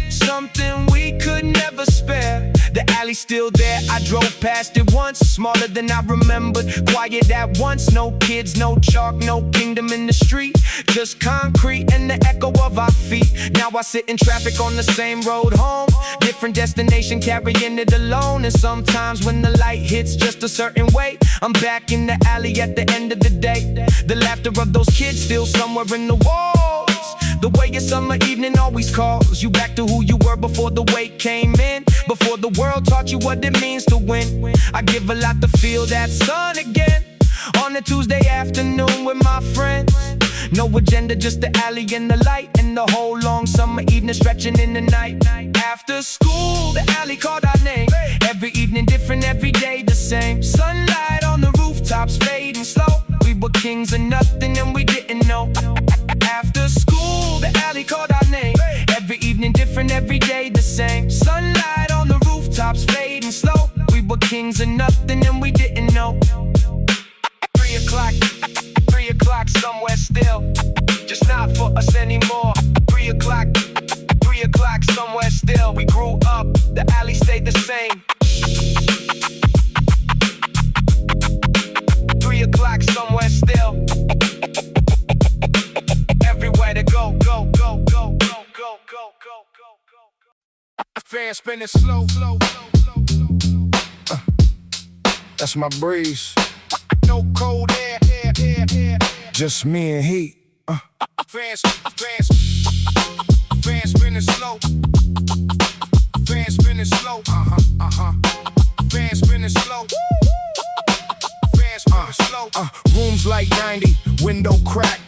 something we could never spare. The alley alley still there. I drove past it once, smaller than I remembered. Quiet at once, no kids, no chalk, no kingdom in the street. Just concrete and the echo of our feet. Now I sit in traffic on the same road home. Different destination, carrying it alone. And sometimes when the light hits just a certain way, I'm back in the alley at the end of the day. The laughter of those kids still somewhere in the walls. The way a summer evening always calls you back to who you were before the weight came in. Before the world taught you what it means to win. I give a lot to feel that sun again. On a Tuesday afternoon with my friends. No agenda, just the alley and the light. And the whole long summer evening stretching in the night. After school, the alley called our name. Every evening different, every day the same. Sunlight on the rooftops fading slow. We were kings of nothing and we didn't know. After school, the alley called our name. Every evening different, every day the same. Sunlight on the rooftops fading slow. We were kings of nothing and we didn't know. 3 o'clock, 3 o'clock somewhere still. Just not for us anymore. 3 o'clock, 3 o'clock somewhere still. We grew up, the alley stayed the same. 3 o'clock somewhere still. Everywhere to go, go, go, go, go, go, go, go, go, go. Fans spinning slow, slow, slow, slow. That's my breeze. No cold air, air, air, air. Just me and heat. Fans spinning slow. Fans spinning slow. Fans spinning slow. Fans spinning slow. Rooms like 90, window crack.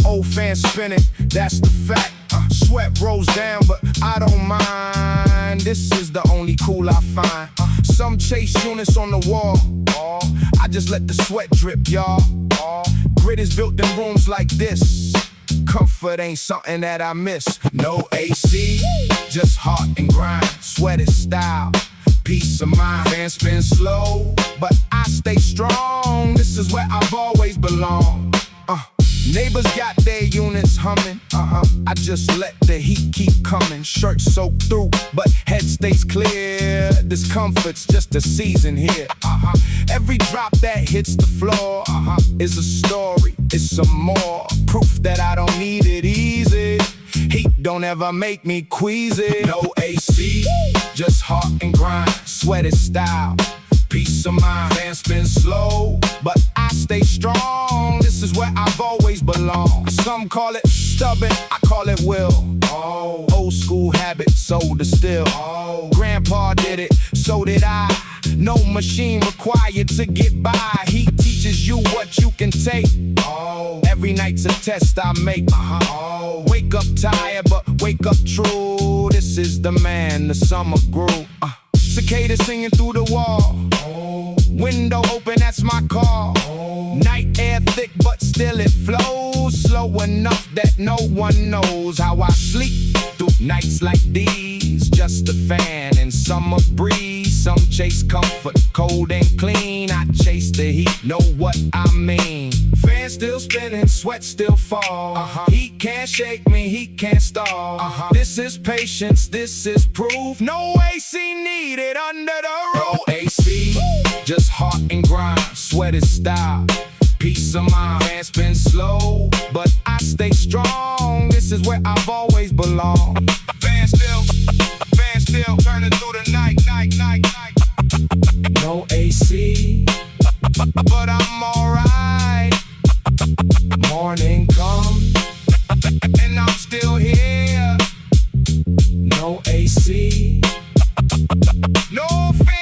Old fans spinning, that's the fact. Sweat rolls down, but I don't mind. This is the only cool I find. Some chase units on the wall. I just let the sweat drip, y'all. Grit is built in rooms like this. Comfort ain't something that I miss. No AC, just heart and grind. Sweat is style, peace of mind. Fans spin slow, but I stay strong. This is where I've always belonged. Neighbors got their units humming. I just let the heat keep coming. Shirt soaked through, but head stays clear. Discomfort's just a season here. Every drop that hits the floor is a story. It's some more proof that I don't need it easy. Heat don't ever make me queasy. No AC, just heart and grind. Sweat is style, peace of mind. Fans spin slow, but I stay strong. This is where I've always belonged. Some call it stubborn, I call it will. Old school habit, so distill. Grandpa did it, so did I. No machine required to get by. He teaches you what you can take. Every night's a test I make. Wake up tired, but wake up true. This is the man, the summer grew. Cicadas singing through the wall. Window open, that's my call. Night air thick, but still it flows. Slow enough that no one knows how I sleep through nights like these. Just a fan and summer breeze. Some chase comfort, cold and clean. I chase the heat, know what I mean. Fans still spinning, sweat still fall. He can't shake me, he can't stall. This is patience, this is proof. No AC needed under the roof. No AC, just heart and grind. Sweat is style, peace of mind. Fans spin slow, but I stay strong. This is where I've always belonged. Fans still turning through the night, night, night, night. No AC, but I'm alright. Morning comes, and I'm still here. No AC, no fan.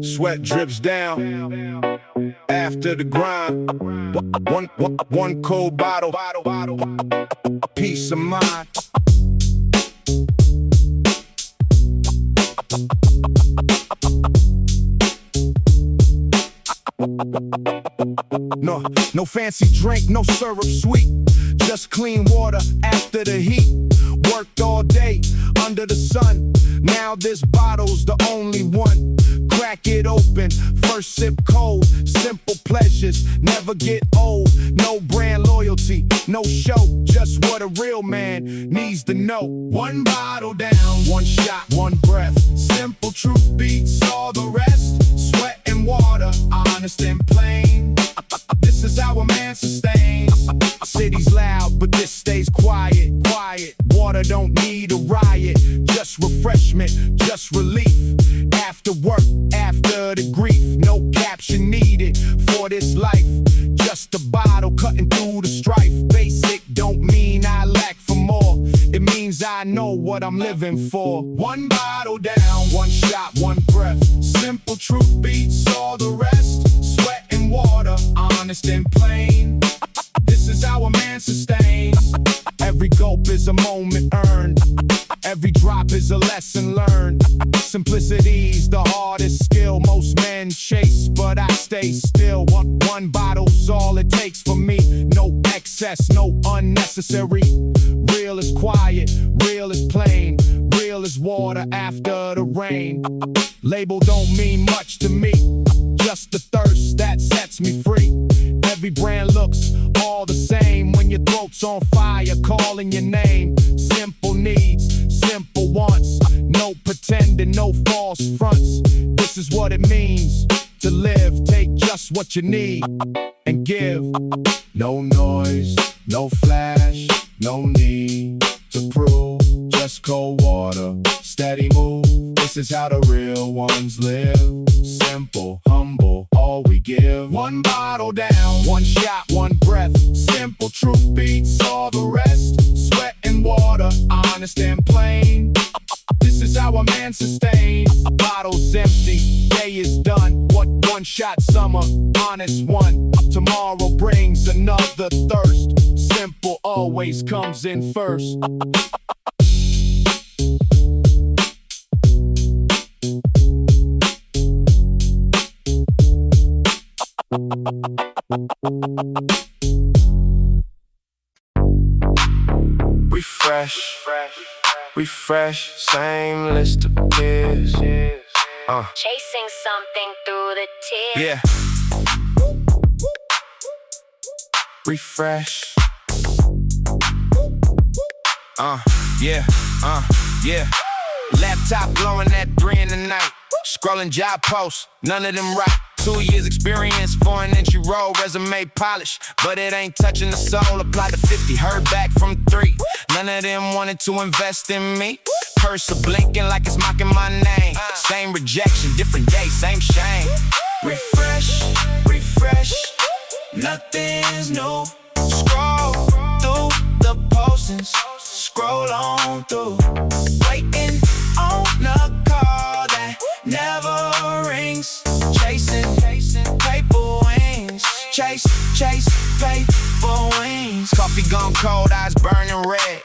Sweat drips down after the grind. One cold bottle, a peace of mind. No fancy drink, no syrup sweet. Just clean water after the heat. Worked all day under under the sun. Now this bottle's the only one. Crack it open, first sip cold. Simple pleasures, never get old. No brand loyalty, no show. Just what a real man needs to know. One bottle down, one shot, one breath. Simple truth beats all the rest. Sweat and water, honest and plain. This is how a man sustains. City's loud, but this stays quiet. Quiet, water don't need a riot. Just refreshment, just relief. After work, after the grief. No caption needed for this life. Just a bottle cutting through the strife. Basic don't mean I lack for more. It means I know what I'm living for. One bottle down, one shot, one breath. Simple truth beats all the rest. Sweat and water, honest and plain. This is how a man sustains. Every gulp is a moment earned. Every drop is a lesson learned. Simplicity's the hardest skill most men chase, but I stay still. One bottle's all it takes for me. No excess, no unnecessary. Real is quiet, real is plain. Real is water after the rain. Label don't mean much to me. Just the thirst that sets me free. Every brand looks all the same. When your throat's on fire, calling your name. Simple needs, simple wants. No pretending, no false fronts. This is what it means to live. Take just what you need and give. No noise, no flash, no need to prove. Just cold water, steady move. This is how the real ones live. Simple, humble, all we give. One bottle down, one shot, one breath. Simple truth beats all the rest. Sweat and water, honest and plain. This is how a man sustains. A bottle's empty, day is done. What one shot summer, honest one. Tomorrow brings another thirst. Simple always comes in first. Refresh, same list of peers. Chasing something through the tears. Yeah. Refresh. Yeah. Laptop glowing at 3 in the night. Scrolling job posts, none of them right. 2 years experience, 4-inch roll, resume polish, but it ain't touching the soul. Applied to 50, heard back from 3. None of them wanted to invest in me. Cursor blinking like it's mocking my name. Same rejection, different day, same shame. Refresh, nothing's new. Scroll through the postings, scroll on through. Waiting on a call that never rings. Chasing paper wings. Chase paper wings. Coffee gone cold, eyes burning red.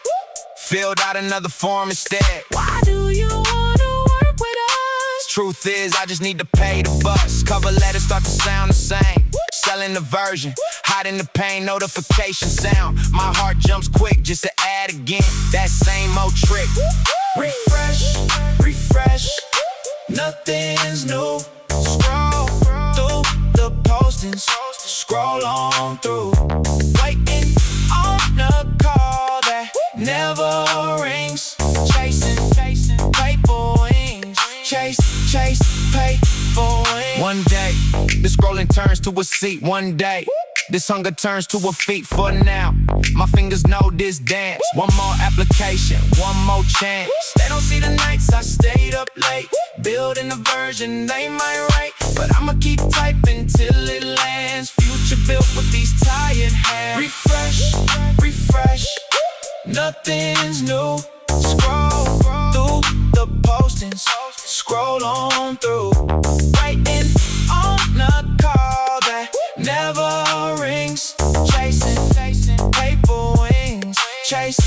Filled out another form instead. Why do you wanna work with us? Truth is, I just need to pay the bus. Cover letters start to sound the same. Selling the version, hiding the pain, notification sound. My heart jumps quick just to add again. That same old trick. Refresh, nothing's new. Scroll through the postings, scroll on through. Waiting on a call that never rings. Chasing paper wings. Chase paper wings. One day, this scrolling turns to a seat. One day, this hunger turns to a feat. For now, my fingers know this dance. One more application, one more chance. They don't see the nights I stayed up late, building a version they might write. But I'ma keep typing till it lands. Future built with these tired hands. Refresh, nothing's new. Scroll through the postings, scroll on through. Waiting on a call that never rings. Chasing paper wings. Chase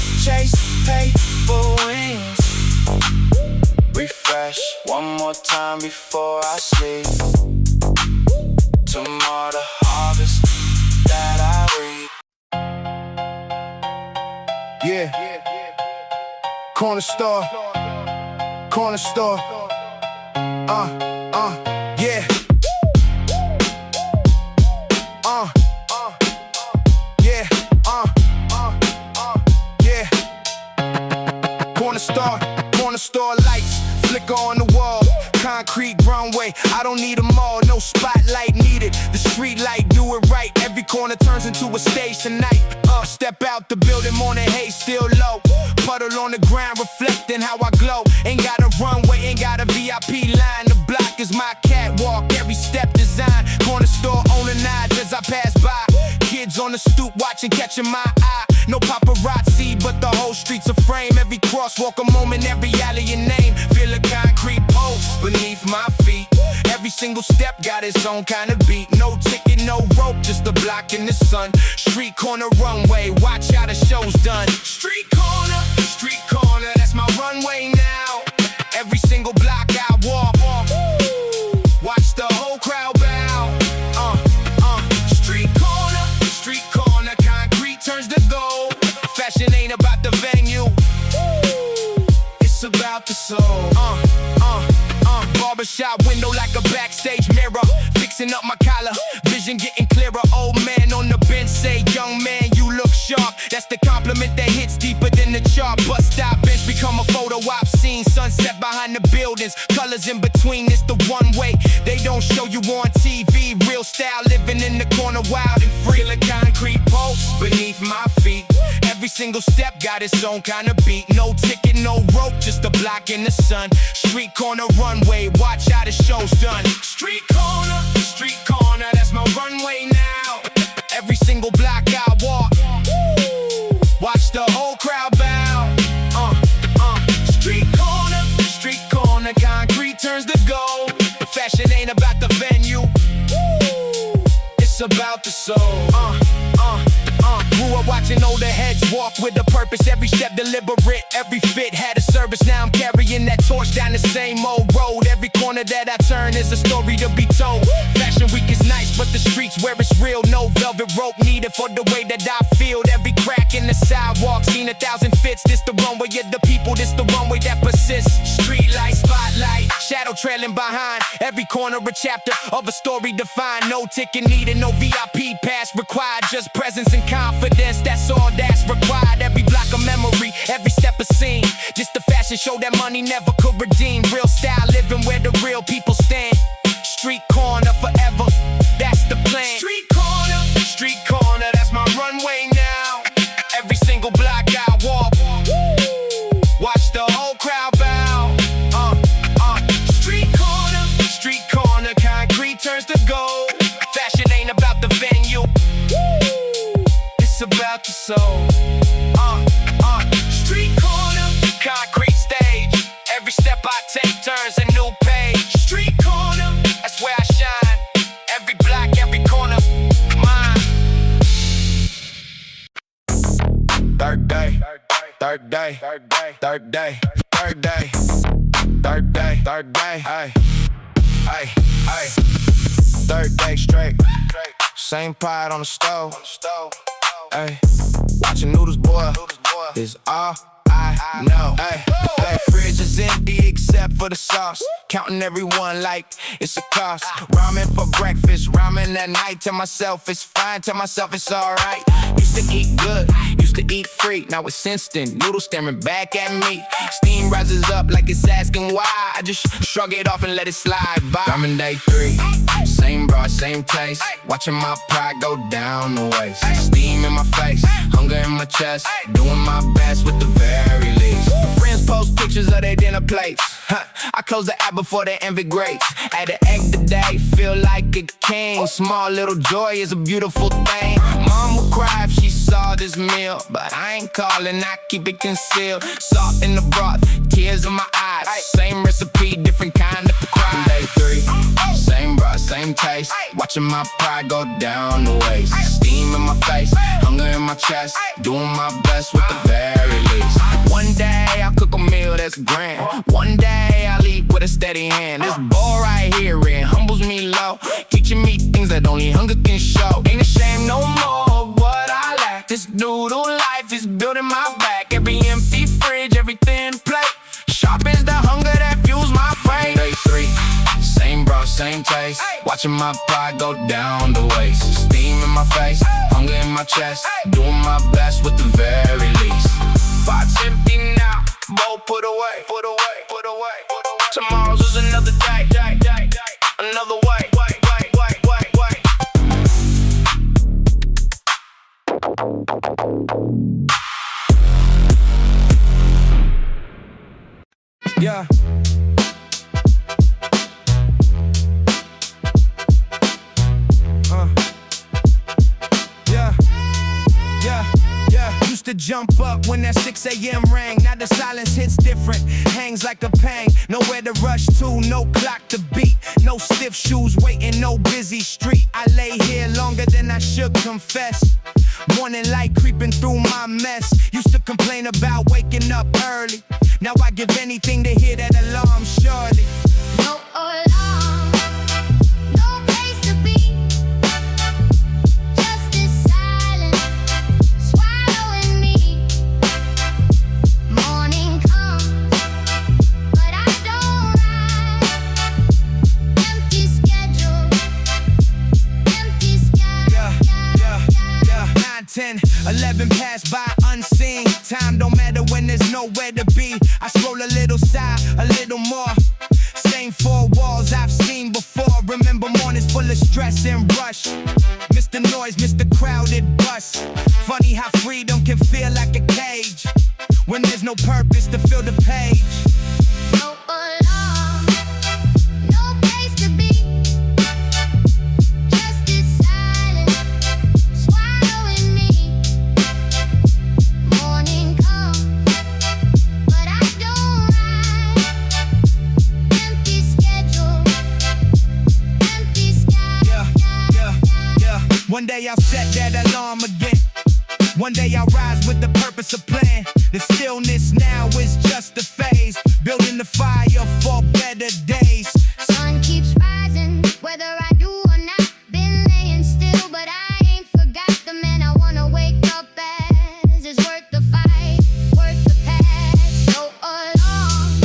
paper wings. Refresh one more time before I sleep. Tomorrow the harvest that I reap. Yeah. Corner store. corner store. Yeah. Yeah. Yeah. Corner store lights flicker on the wall. Concrete runway, I don't need them all, no spotlight needed. The street light do it right, every corner turns into a stage tonight. Step out the building, morning haze still low. Puddle on the ground, reflecting how I glow. Ain't got a runway, ain't got a VIP line. The block is my catwalk, every step designed. Corner store owner nods as I pass by. Kids on the stoop watching, catching my eye. No paparazzi, but the whole street's a frame. Every crosswalk a moment, every alley a name. Feel a concrete post beneath my feet. Every single step got its own kind of beat. No ticket, no rope, just a block in the sun. Street corner runway, watch how the show's done. Street corner, that's my runway now. Every single block I walk, watch the whole crowd bow. Street corner, concrete turns to gold. Fashion ain't about the venue, it's about the soul. Barbershop window like a backstage mirror. Fixing up my collar, vision getting clearer. Old man on the bench say, young man, you look sharp. That's the compliment that hits deeper than the chart. Bus stop bench become a photo op scene. Sunset behind the buildings, colors in between, it's the one way they don't show you on TV. Real style living in the corner, wild and free. Feel a concrete post beneath my feet. Every single step got its own kind of beat. No ticket, no rope, just a block in the sun. Street corner runway, watch how the show's done. Street corner, that's my runway now. Every single block I walk, watch the whole crowd bow. Street corner, concrete turns to gold. Fashion ain't about the venue, it's about the soul. Grew up watching older heads walk with a purpose. Every step deliberate, every fit had a service. Now I'm carrying that torch down the same old road. Every corner that I turn is a story to be told. Fashion week is nice, but the streets where it's real. No velvet rope needed for the way that I feel. Every crack in the sidewalk, seen 1,000 fits. This the runway of the people, this the runway that persists. Street light, spotlight, shadow trailing behind. Every corner a chapter of a story defined. No ticket needed, no VIP pass required. Just presence and confidence, that's all that's required. Every block a memory, every step a scene. Just the fashion show that money never could redeem. Real style living where the real people stand. Street corner forever, that's the plan. Street corner, that's my runway now. Every single block I walk, watch the whole crowd bow. Street corner, concrete turns to gold. Fashion ain't about the venue, it's about the soul. Street corner, concrete stage. Every step I take turns a new page. Street corner, that's where I shine. Every block, every corner, mine. Third day, ay. Third day straight, same pot on the stove, ay. Watching noodles boil is all I know. Ay, fridge is empty except for the sauce. Counting everyone like it's a cost. Ramen for breakfast, ramen at night. Tell myself it's fine, tell myself it's alright. Used to eat good, used to eat free. Now it's instant, noodles staring back at me. Steam rises up like it's asking why. I just shrug it off and let it slide by. Ramen Day 3, same broth, same taste. Watching my pride go down the waist. Steam in my face, hunger in my chest. Doing my best with the very least. Friends post pictures of their dinner plates. I close the app before they envy grapes. Had an egg today, feel like a king. Small little joy is a beautiful thing. Mom would cry if she saw this meal, but I ain't calling, I keep it concealed. Salt in the broth, tears in my eyes. Same recipe, different kind of cry. Day 3, same broth, same taste. Watching my pride go down the waist. Steam in my face, hunger in my chest. Doing my best with the very least. One day I'll cook a meal that's grand. One day I'll eat with a steady hand. This boy right here, it humbles me low, teaching me things that only hunger can show. Ain't ashamed no more of what I lack. This noodle life is building my back. Every empty fridge, every thin plate sharpens the hunger that same taste. Watching my pride go down the waist. Steam in my face, hunger in my chest. Doing my best with the very least. Pot's empty now, bowl put away, put away, put away, put away. Tomorrow's is another day, another way. Yeah. Used to jump up when that 6 a.m. rang. Now the silence hits different, hangs like a pang. Nowhere to rush to, no clock to beat. No stiff shoes waiting, no busy street. I lay here longer than I should confess. Morning light creeping through my mess. Used to complain about waking up early. Now I give anything to hear that alarm, surely. No alarm, no place to be. Just this silence swallowing me. Morning comes, but I don't rise. Empty schedule, empty sky. 9, 10, 11 pass by unseen. Time don't matter when there's nowhere to be. I scroll a little side, a little more. Same 4 walls I've seen before. Remember mornings full of stress and rush. Mr. Noise, Mr. Crowded bus. Funny how freedom can feel like a cage when there's no purpose to fill the page. No alarm, no place to be. Just this silence swallowing me. Morning comes, but I don't rise. Empty schedule, empty sky. One day I'll set that alarm again. One day I'll rise with the purpose of plan. The stillness now is just a phase. Building the fire for better days. Sun keeps rising, whether I do or not. Been laying still, but I ain't forgot the man I wanna wake up as. It's worth the fight, worth the past. No alarm,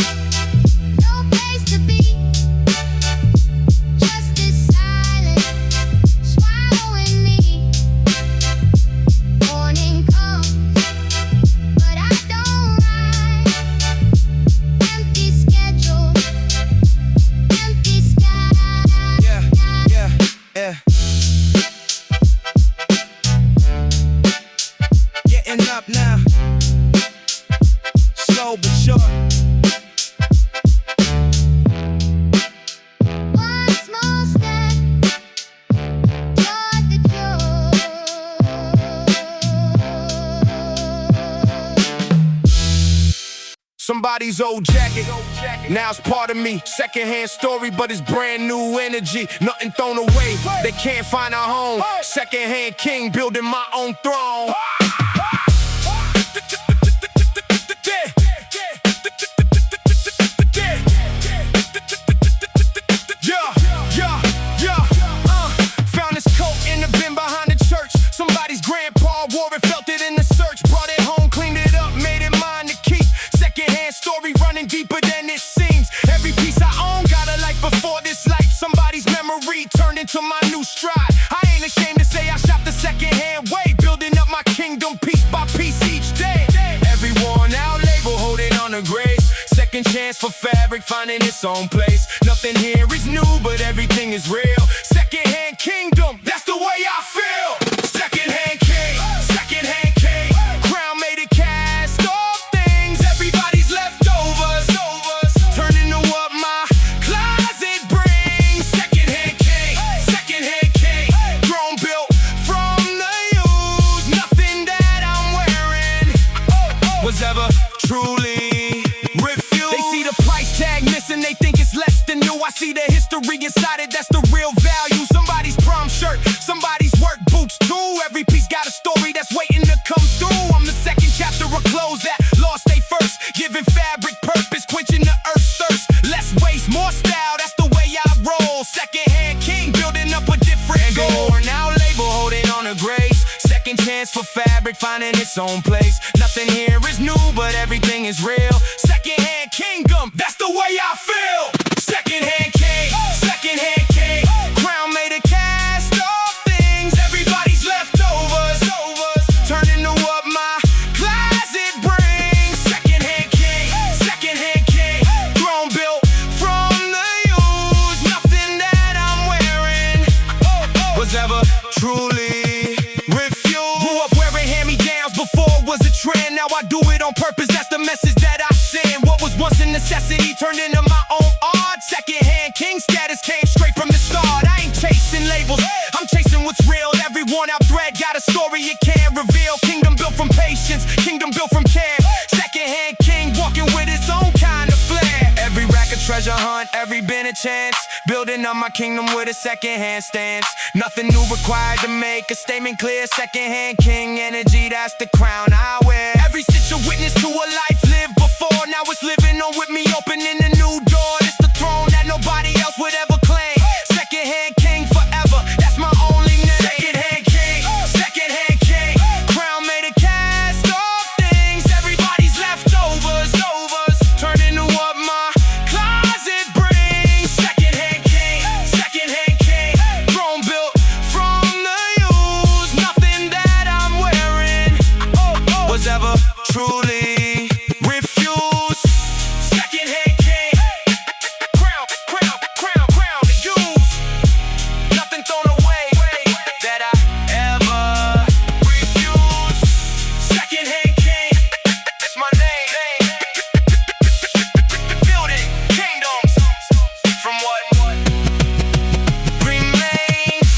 no place to be. Just this silence swallowing me. Morning comes, but I don't rise. Empty schedule, empty sky. Yeah. Getting up now. Slow but sure. One small step toward the cure. Somebody's old jacket, now it's part of me. Secondhand story, but it's brand new energy. Nothing thrown away, they can't find a home. Secondhand king, building my own throne. Found this coat in the bin behind the church. Somebody's grandpa wore it, felt it in the search. Brought it home, cleaned it up, made it mine to keep. Secondhand story running deeper than it seems. Every piece I own got a life before this life. Somebody's memory turned into my new stride. I ain't ashamed to say I shop the secondhand way. Building up my kingdom piece by piece each day. Every worn out label holding on a grace. Second chance for fabric finding its own place. Nothing here is new, but everything is real. Secondhand kingdom, that's the way I feel. Secondhand king, secondhand king. Crown made it cast off things. Everybody's leftovers, turning to what my closet brings. Secondhand king, secondhand king. Throne built from the used. Nothing that I'm wearing was ever truly refused. They see the price tag missing, they think it's less than new. I see the history inside it, that's the real value. Somebody's prom shirt, somebody's work boots too. Every piece got a story that's waiting to come through. I'm the second chapter of clothes that lost they first. Giving fabric purpose, quenching the earth's thirst. Less waste, more style, that's the way I roll. Secondhand king, building up a different goal. Now label holding on a grace. Second chance for fabric finding its own place. Nothing here is new, but everything is real. Secondhand kingdom, that's the way I feel. Secondhand king, secondhand king. now I do it on purpose, that's the message that I send. What was once a necessity turned into my own art. Secondhand king status came straight from the start. I ain't chasing labels, I'm chasing what's real. Every worn out thread got a story it can't reveal. Kingdom built from patience, kingdom built from care. Secondhand king walking with his own kind of flair. Every rack a treasure hunt, every been a chance. Building up my kingdom with a secondhand stance. Nothing new required to make a statement clear. Secondhand king energy, that's the crown I wear. Every stitch a witness to a life lived before. Now it's living on with me, opening a new door. It's the throne that nobody else would ever claim. Secondhand king forever, that's my only name. Secondhand king, secondhand king. Crown made a cast of things. Everybody's leftovers, turn into what my closet brings. Secondhand king, secondhand king. Throne built from the use. Nothing that I'm wearing was ever truly refused. Secondhand king. Crown to use. Nothing thrown away that I ever refused. Secondhand king, it's my name. Building kingdoms from what remains.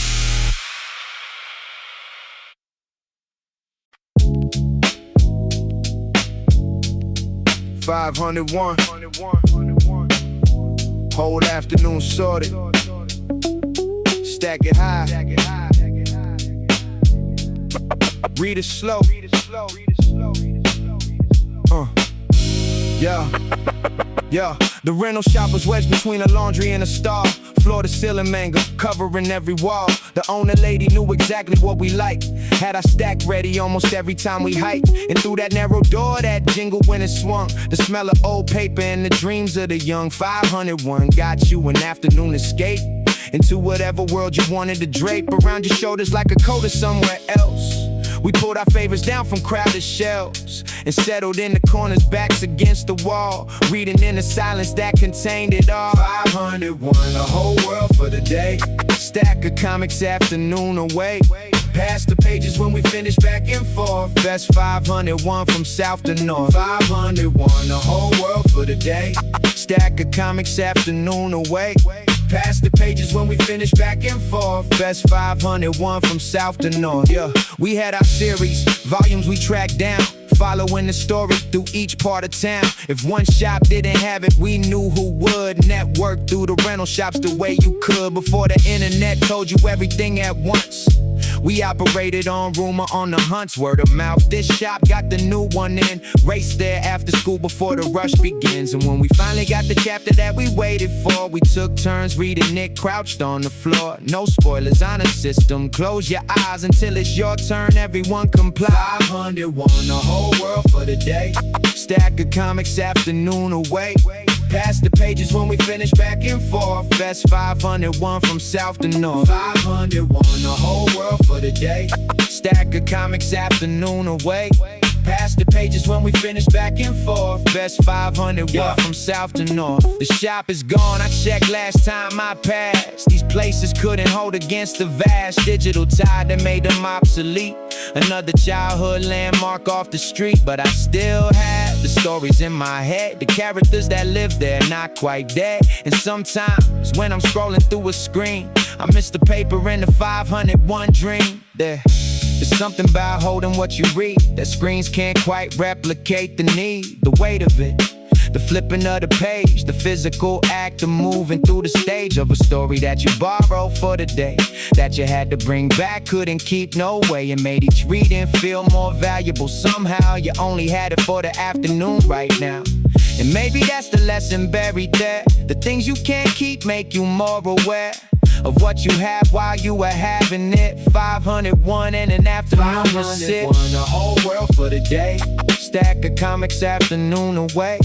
501. Whole afternoon sorted. Stack it high. Read it slow. Yeah. The rental shop was wedged between a laundry and a stall. Floor to ceiling manga, covering every wall. The owner lady knew exactly what we liked. Had our stack ready almost every time we hiked. And through that narrow door, that jingle when it swung. The smell of old paper and the dreams of the young. 501 got you an afternoon escape into whatever world you wanted to drape around your shoulders like a coat or somewhere else. We pulled our favorites down from crowded shelves and settled in the corners, backs against the wall, reading in the silence that contained it all. 501, the whole world for the day. Stack of comics, afternoon away. Pass the pages when we finish back and forth. Best 501 from south to north. 501, the whole world for the day. Stack of comics, afternoon away. Pass the pages when we finish back and forth. Best 501 from south to north. Yeah, we had our series, volumes we tracked down, following the story through each part of town. If one shop didn't have it, we knew who would. Network through the rental shops the way you could before the internet told you everything at once. We operated on rumor, on the hunts, word of mouth. This shop got the new one in. Race there after school before the rush begins. And when we finally got the chapter that we waited for, we took turns reading it crouched on the floor. No spoilers on the system. Close your eyes until it's your turn. Everyone comply. 501, the whole world for the day. Stack of comics, afternoon away. Pass the pages when we finish back and forth. Best 501 from south to north. 501, the whole world for the day. Stack of comics, afternoon away. Pass the pages when we finish back and forth. Best 501 from south to north. The shop is gone, I checked last time I passed. These places couldn't hold against the vast digital tide that made them obsolete. Another childhood landmark off the street, but I still have the stories in my head. The characters that live there, not quite dead. And sometimes when I'm scrolling through a screen, I miss the paper and the 501 dream. There's something about holding what you read that screens can't quite replicate the need, the weight of it. The flipping of the page, the physical act of moving through the stage of a story that you borrowed for the day, that you had to bring back, couldn't keep no way. It made each reading feel more valuable. Somehow you only had it for the afternoon right now. And maybe that's the lesson buried there. The things you can't keep make you more aware of what you have while you were having it. 501 and an afternoon to sit. 501, the whole world for the day. Stack of comics, afternoon away.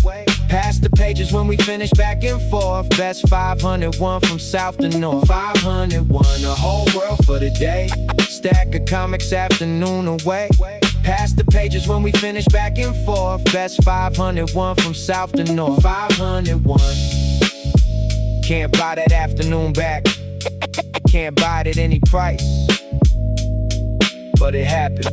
Pass the pages when we finish back and forth. Best 501 from south to north. 501, the whole world for the day. Stack of comics, afternoon away. Pass the pages when we finish back and forth. Best 501 from south to north. 501. Can't buy that afternoon back. Can't buy it at any price. But it happened.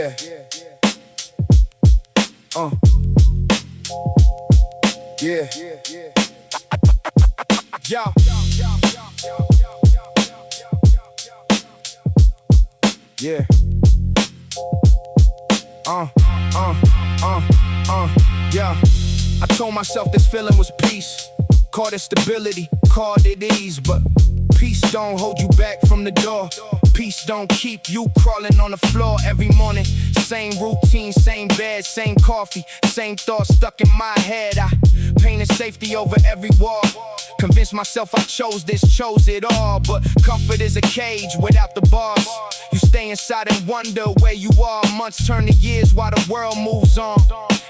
Yeah. Yeah. Yo. Yeah. Yeah. I told myself this feeling was peace. Called it stability, called it ease. But peace don't hold you back from the door. Peace don't keep you crawling on the floor every morning. Same routine, same bed, same coffee, same thoughts stuck in my head. I painted safety over every wall. Convinced myself I chose this, chose it all. But comfort is a cage without the bars. You stay inside and wonder where you are. Months turn to years while the world moves on.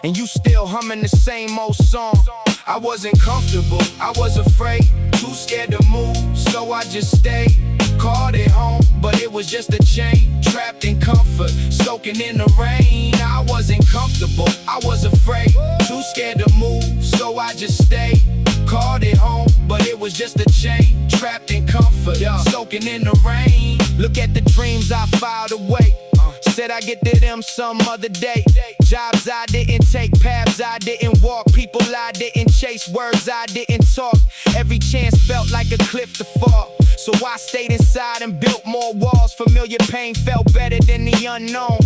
And you still humming the same old song. I wasn't comfortable, I was afraid, too scared to move, so I just stayed. Called it home, but it was just a chain. Trapped in comfort, soaking in the rain. I wasn't comfortable, I was afraid, too scared to move, so I just stayed. Called it home, but it was just a chain. Trapped in comfort, soaking in the rain. Look at the dreams I filed away. Said I get to them some other day. Jobs I didn't take, paths I didn't walk, people I didn't chase, words I didn't talk. Every chance felt like a cliff to fall. So I stayed inside and built more walls. Familiar pain felt better than the unknown.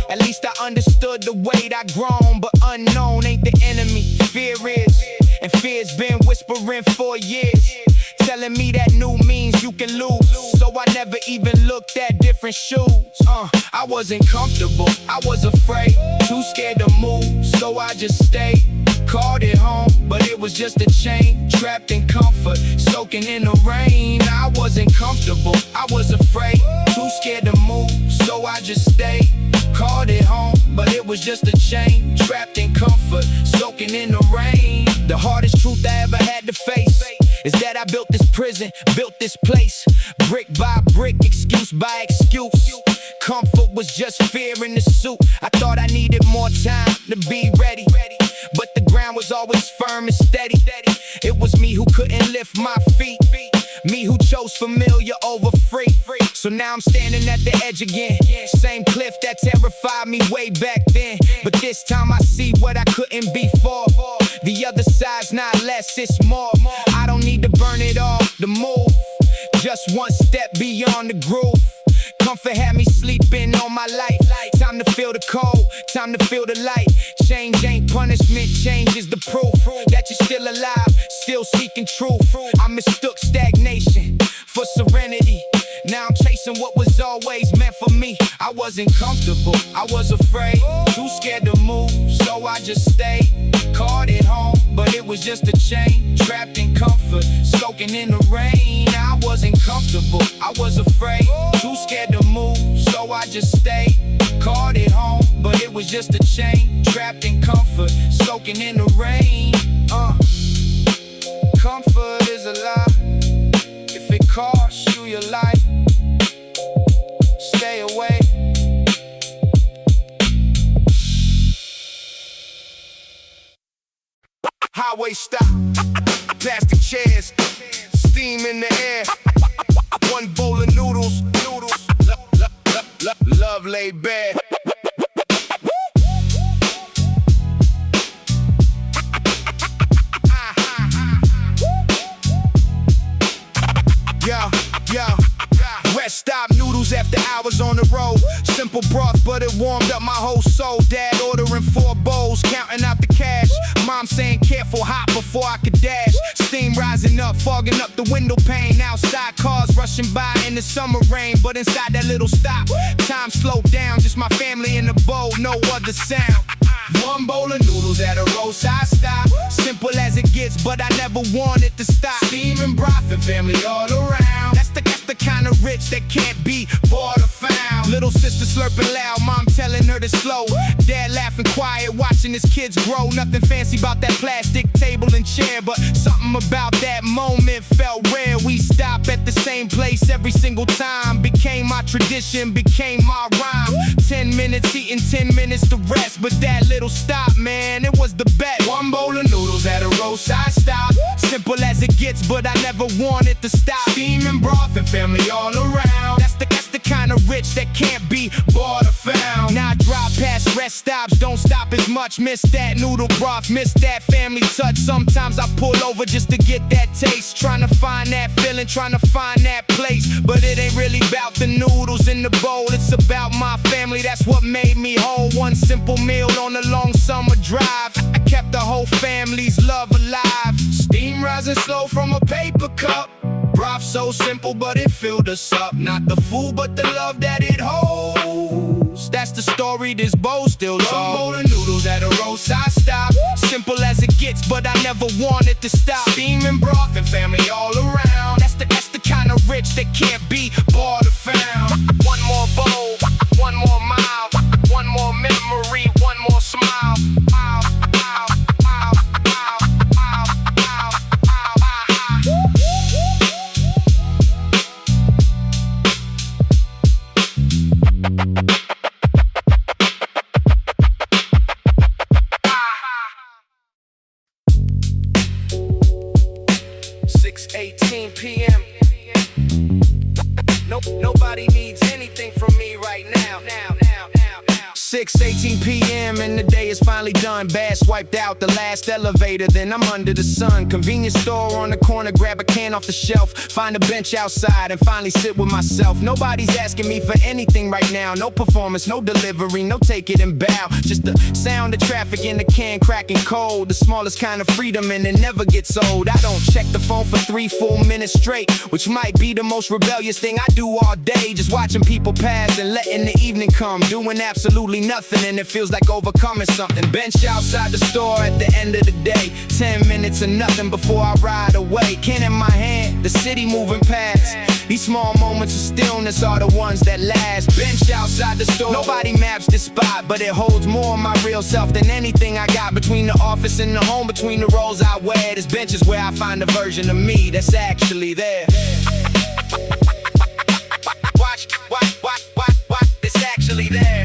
At least I understood the weight I grown. But unknown ain't the enemy, fear is. And fear's been whispering for years, telling me that new means you can lose. So I never even looked at different shoes. I wasn't comfortable, I was afraid, too scared to move, so I just stayed. Called it home, but it was just a chain. Trapped in comfort, soaking in the rain. I wasn't comfortable, I was afraid, too scared to move, so I just stayed. Called it home, but it was just a chain. Trapped in comfort, soaking in the rain. The hardest truth I ever had to face is that I built this prison, built this place, brick by brick, excuse by excuse. Comfort was just fear in the suit. I thought I needed more time to be ready, but the ground was always firm and steady. It was me who couldn't lift my feet, me who chose familiar over free. So now I'm standing at the edge again. Same cliff that terrified me way back then, but this time I see what I couldn't before. The other side's not less, it's more. I don't need to burn it all to move, just one step beyond the groove. Comfort had me sleeping all my life. Time to feel the cold, time to feel the light. Change ain't punishment, change is the proof that you're still alive, still seeking truth. I mistook stagnation for serenity. Now I'm chasing what was always meant for me. I wasn't comfortable, I was afraid, too scared to move, so I just stayed. Called it home, but it was just a chain. Trapped in comfort, soaking in the rain. I wasn't comfortable, I was afraid, too scared to move, so I just stayed. Called it home, but it was just a chain. Trapped in comfort, soaking in the rain. Comfort is a lie. If it costs you your life, stay away. Highway stop, plastic chairs, steam in the air. One bowl of noodles, love laid bare. Rest stop noodles after hours on the road. Simple broth, but it warmed up my whole soul. Dad ordering 4 bowls, counting out the cash. Mom saying careful, hot before I could dash. Steam rising up, fogging up the window pane. Outside cars rushing by in the summer rain, but inside that little stop, time slowed down. Just my family in the bowl, no other sound. One bowl of noodles at a roadside stop. Simple as it gets, but I never wanted to stop. Steaming broth and family all around. That's the kind of rich that can't be bought or found. Little sister slurping loud, mom telling her to slow. Dad laughing quiet, watching his kids grow. Nothing fancy about that plastic table and chair, but something about that moment felt rare. We stop at the same place every single time. Became my tradition, became my rhyme. 10 minutes eating, 10 minutes to rest. But that little stop, man, it was the best. One bowl of noodles at a roadside stop. Simple as it gets, but I never wanted to stop. Steaming broth and family all around. That's the kind kind of rich that can't be bought or found. Now I drive past rest stops, don't stop as much. Miss that noodle broth, miss that family touch. Sometimes I pull over just to get that taste, trying to find that feeling, trying to find that place. But it ain't really about the noodles in the bowl, it's about my family, that's what made me whole. One simple meal on a long summer drive, I kept the whole family's love alive. Steam rising slow from a paper cup, broth so simple but it filled us up. Not the food but the love that it holds, that's the story this bowl still loves. Bowl of noodles at a roadside stop, simple as it gets but I never wanted to stop. Steaming broth and family all around, that's the kind of rich that can't be bought or found. One more bowl, one more mile, one more memory, one more smile. 6:18 p.m. Nobody needs anything from me right now. 6:18 p.m. and the day is finally done. Bad swiped out the last elevator, then I'm under the sun. Convenience store on the corner, grab a can off the shelf, find a bench outside and finally sit with myself. Nobody's asking me for anything right now. No performance, no delivery, no take it and bow. Just the sound of traffic in the can cracking cold. The smallest kind of freedom and it never gets old. I don't check the phone for 3 full minutes straight, which might be the most rebellious thing I do all day. Just watching people pass and letting the evening come, doing absolutely nothing and it feels like overcoming something. Bench outside the store at the end of the day, 10 minutes or nothing before I ride away. Can in my hand, the city moving past. These small moments of stillness are the ones that last. Bench outside the store, nobody maps this spot, but it holds more of my real self than anything I got. Between the office and the home, between the roles I wear, this bench is where I find a version of me that's actually there. Watch, it's actually there.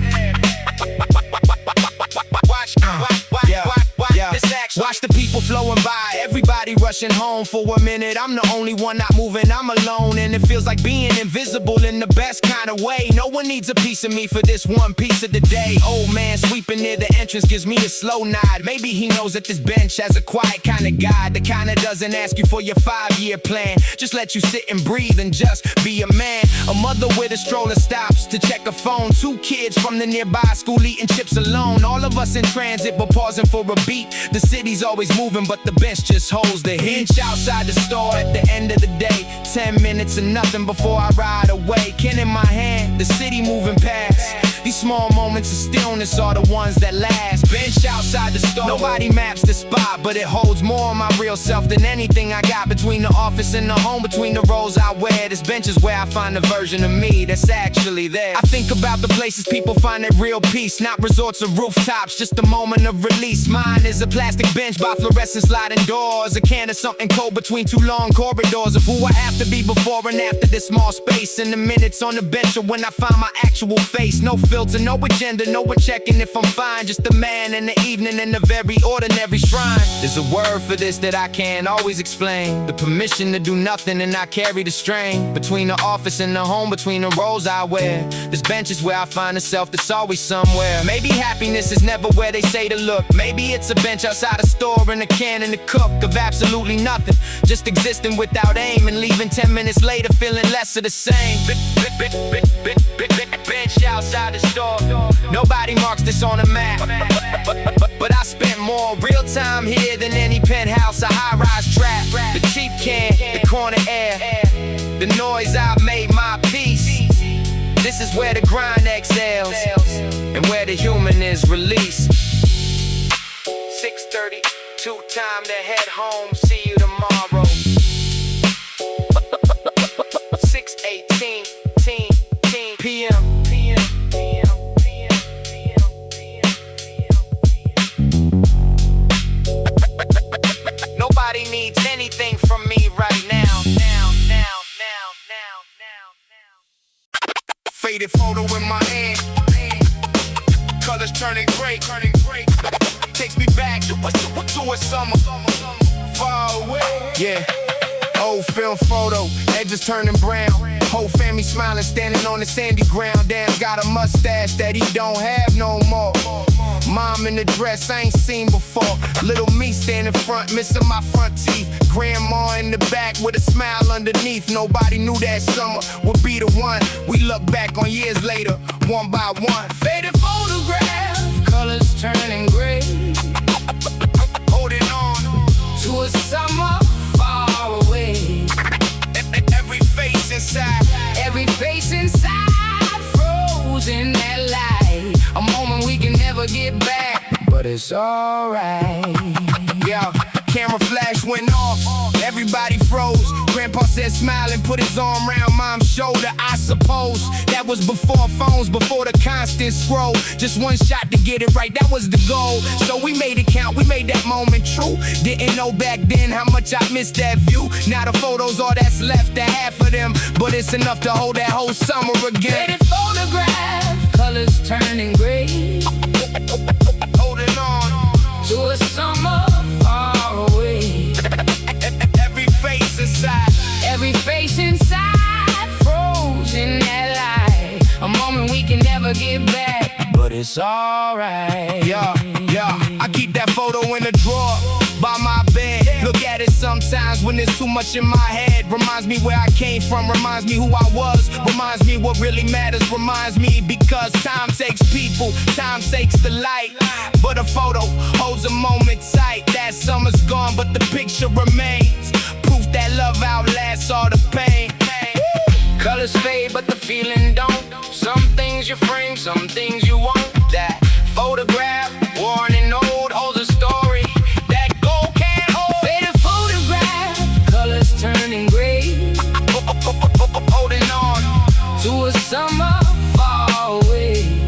Watch the people flowing by, everybody rushing home. For a minute, I'm the only one not moving, I'm alone. And it feels like being invisible in the best kind of way. No one needs a piece of me for this one piece of the day. Old man sweeping near the entrance gives me a slow nod. Maybe he knows that this bench has a quiet kind of guide, the kind that doesn't ask you for your 5-year plan, just let you sit and breathe and just be a man. A mother with a stroller stops to check a phone. 2 kids from the nearby school eating chips alone. All of us in transit but pausing for a beat. The city's always moving but the bench just holds the hinge. Outside the store at the end of the day, 10 minutes or nothing before I ride away. Can in my hand, the city moving past. These small moments of stillness are the ones that last. Bench outside the store, nobody maps the spot, but it holds more of my real self than anything I got. Between the office and the home, between the roles I wear, this bench is where I find the version of me that's actually there. I think about the places people find their real peace, not resorts or rooftops, just a moment of release. Mine is a plastic bench by fluorescent sliding doors, a can of something cold between 2 long corridors of who I have to be before and after this small space. And the minutes on the bench are when I find my actual face. No filter, no agenda, no one checking if I'm fine. Just a man in the evening in a very ordinary shrine. There's a word for this that I can't always explain, the permission to do nothing and not carry the strain. Between the office and the home, between the roles I wear, this bench is where I find a self that's always somewhere. Maybe happiness is never where they say to look. Maybe it's a bench outside a store and a can and a cook of absolutely nothing, just existing without aim and leaving 10 minutes later feeling less of the same. Bench outside the store, nobody marks this on a map, but I spent more real time here than any penthouse or high-rise trap. The cheap can, the corner air, the noise I've made my peace. This is where the grind exhales and where the human is released. 6:32, time to head home, see you tomorrow. 6:18 p.m. Nobody needs anything from me right now. Faded photo in my hand, colors turning gray. Takes me back to a summer far away. Yeah. Old film photo, edges turning brown. Whole family smiling, standing on the sandy ground. Damn, got a mustache that he don't have no more. Mom in the dress I ain't seen before. Little me standing front, missing my front teeth. Grandma in the back with a smile underneath. Nobody knew that summer would be the one. We look back on years later, one by one. Faded photograph, colors turning gray. Holding on To a summer far away. every face inside. Every face inside froze in that light. A moment we can never get back, but it's alright. Yeah, camera flash went off, everybody froze. Grandpa said smile and put his arm around mom's shoulder. I suppose that was before phones, before the constant scroll. Just one shot to get it right, that was the goal. So we made it count, we made that moment true. Didn't know back then how much I missed that view. Now the photos, all that's left, the half of them, but it's enough to hold that whole summer again. Faded photograph, colors turning gray. Holding on To a summer far away. every face inside. Every face inside froze in that light. A moment we can never get back, but it's alright. Yeah, I keep that photo in the drawer by my bed. Look at it sometimes when there's too much in my head. Reminds me where I came from, reminds me who I was, reminds me what really matters, reminds me because time takes people, time takes the light. But a photo holds a moment tight. That summer's gone, but the picture remains. Proof that love outlasts all the pain. Colors fade, but the feeling don't. Some things you frame, some things you won't. That photograph, worn and old, holds a story that gold can't hold. Faded photograph, colors turning gray. Holding on To a summer far away.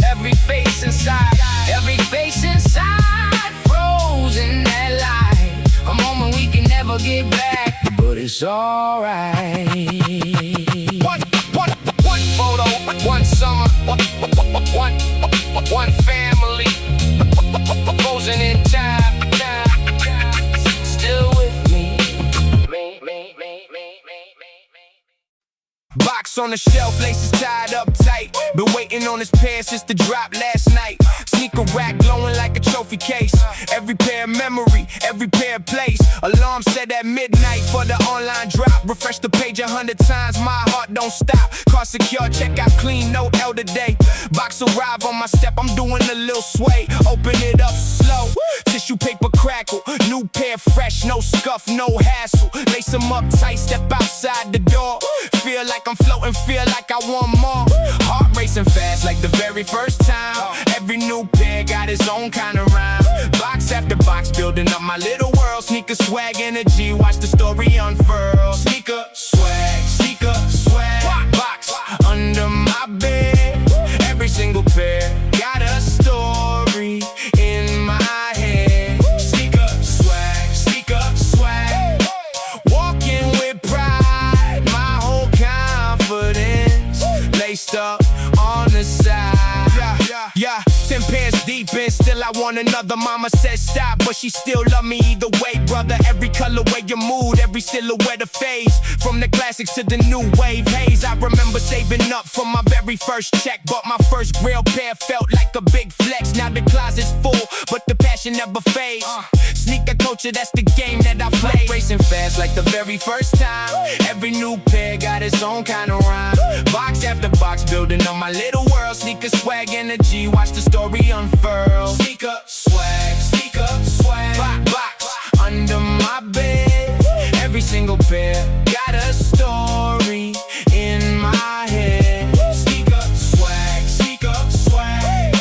every face inside. Every face inside froze in that light. A moment we can never get back, but it's alright. One photo, one summer, one family. Frozen in time, Still with me. Box on the shelf, laces tied up tight. Been waiting on this pair since the drop last night. Sneaker rack glowing like a trophy case. Every pair of memory, every pair of place. Alarm set at midnight for the online drop. Refresh the page 100 times, my heart don't stop. Car secure, check out clean, no elder day. Box arrive on my step, I'm doing a little sway. Open it up slow, tissue paper crackle. New pair fresh, no scuff, no hassle. Lace them up tight, step outside the door. Feel like I'm floating, feel like I want more. Heart racing fast like the very first time. Every new pair got its own kind of rhyme. Box after box, building up my little world. Sneaker swag energy, watch the story unfurl. Sneaker swag, box under my bed. Every single pair got a story in my head. Sneaker swag, walking with pride. My whole confidence laced up on the side. Yeah, 10 pairs deep and still I want another. Mama said stop, but she still love me either way, brother. Every colorway, your mood, every silhouette of phase. From the classics to the new wave haze. I remember saving up for my very first check. Bought my first real pair, felt like a big flex. Now the closet's full, but the passion never fades. Sneaker culture, that's the game that I play. Racing fast like the very first time. Every new pair got its own kind of rhyme. Box after box, building up my little world. Sneaker swag energy, watch the story unfurl. Sneaker swag, box under my bed. Every single pair got a story in my head. Sneaker swag,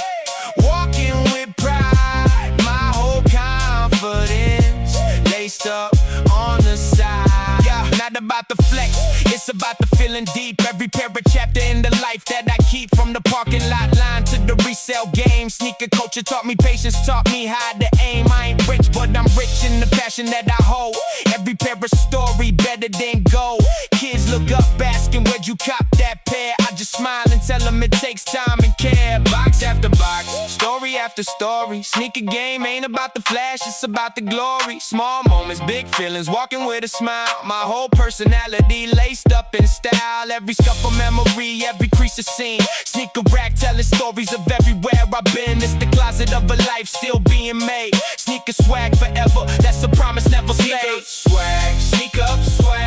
walking with pride. My whole confidence laced up on the side. Yeah, not about the flex, it's about the feeling deep. Every pair a chapter in the life that I keep. From the parking lot line to the resale game. Sneaker culture taught me patience, taught me how to aim. I ain't rich, but I'm rich in the passion that I hold. Every pair a story better than gold. Kids look up asking where'd you cop that pair. I just smile and tell them it takes time and care. Box after box, story after the story. Sneaker game ain't about the flash, it's about the glory. Small moments, big feelings, walking with a smile. My whole personality laced up in style. Every scuffle memory, every crease a scene. Sneaker rack telling stories of everywhere I've been. It's the closet of a life still being made. Sneaker swag forever, that's a promise never fade. Swag, sneak up swag.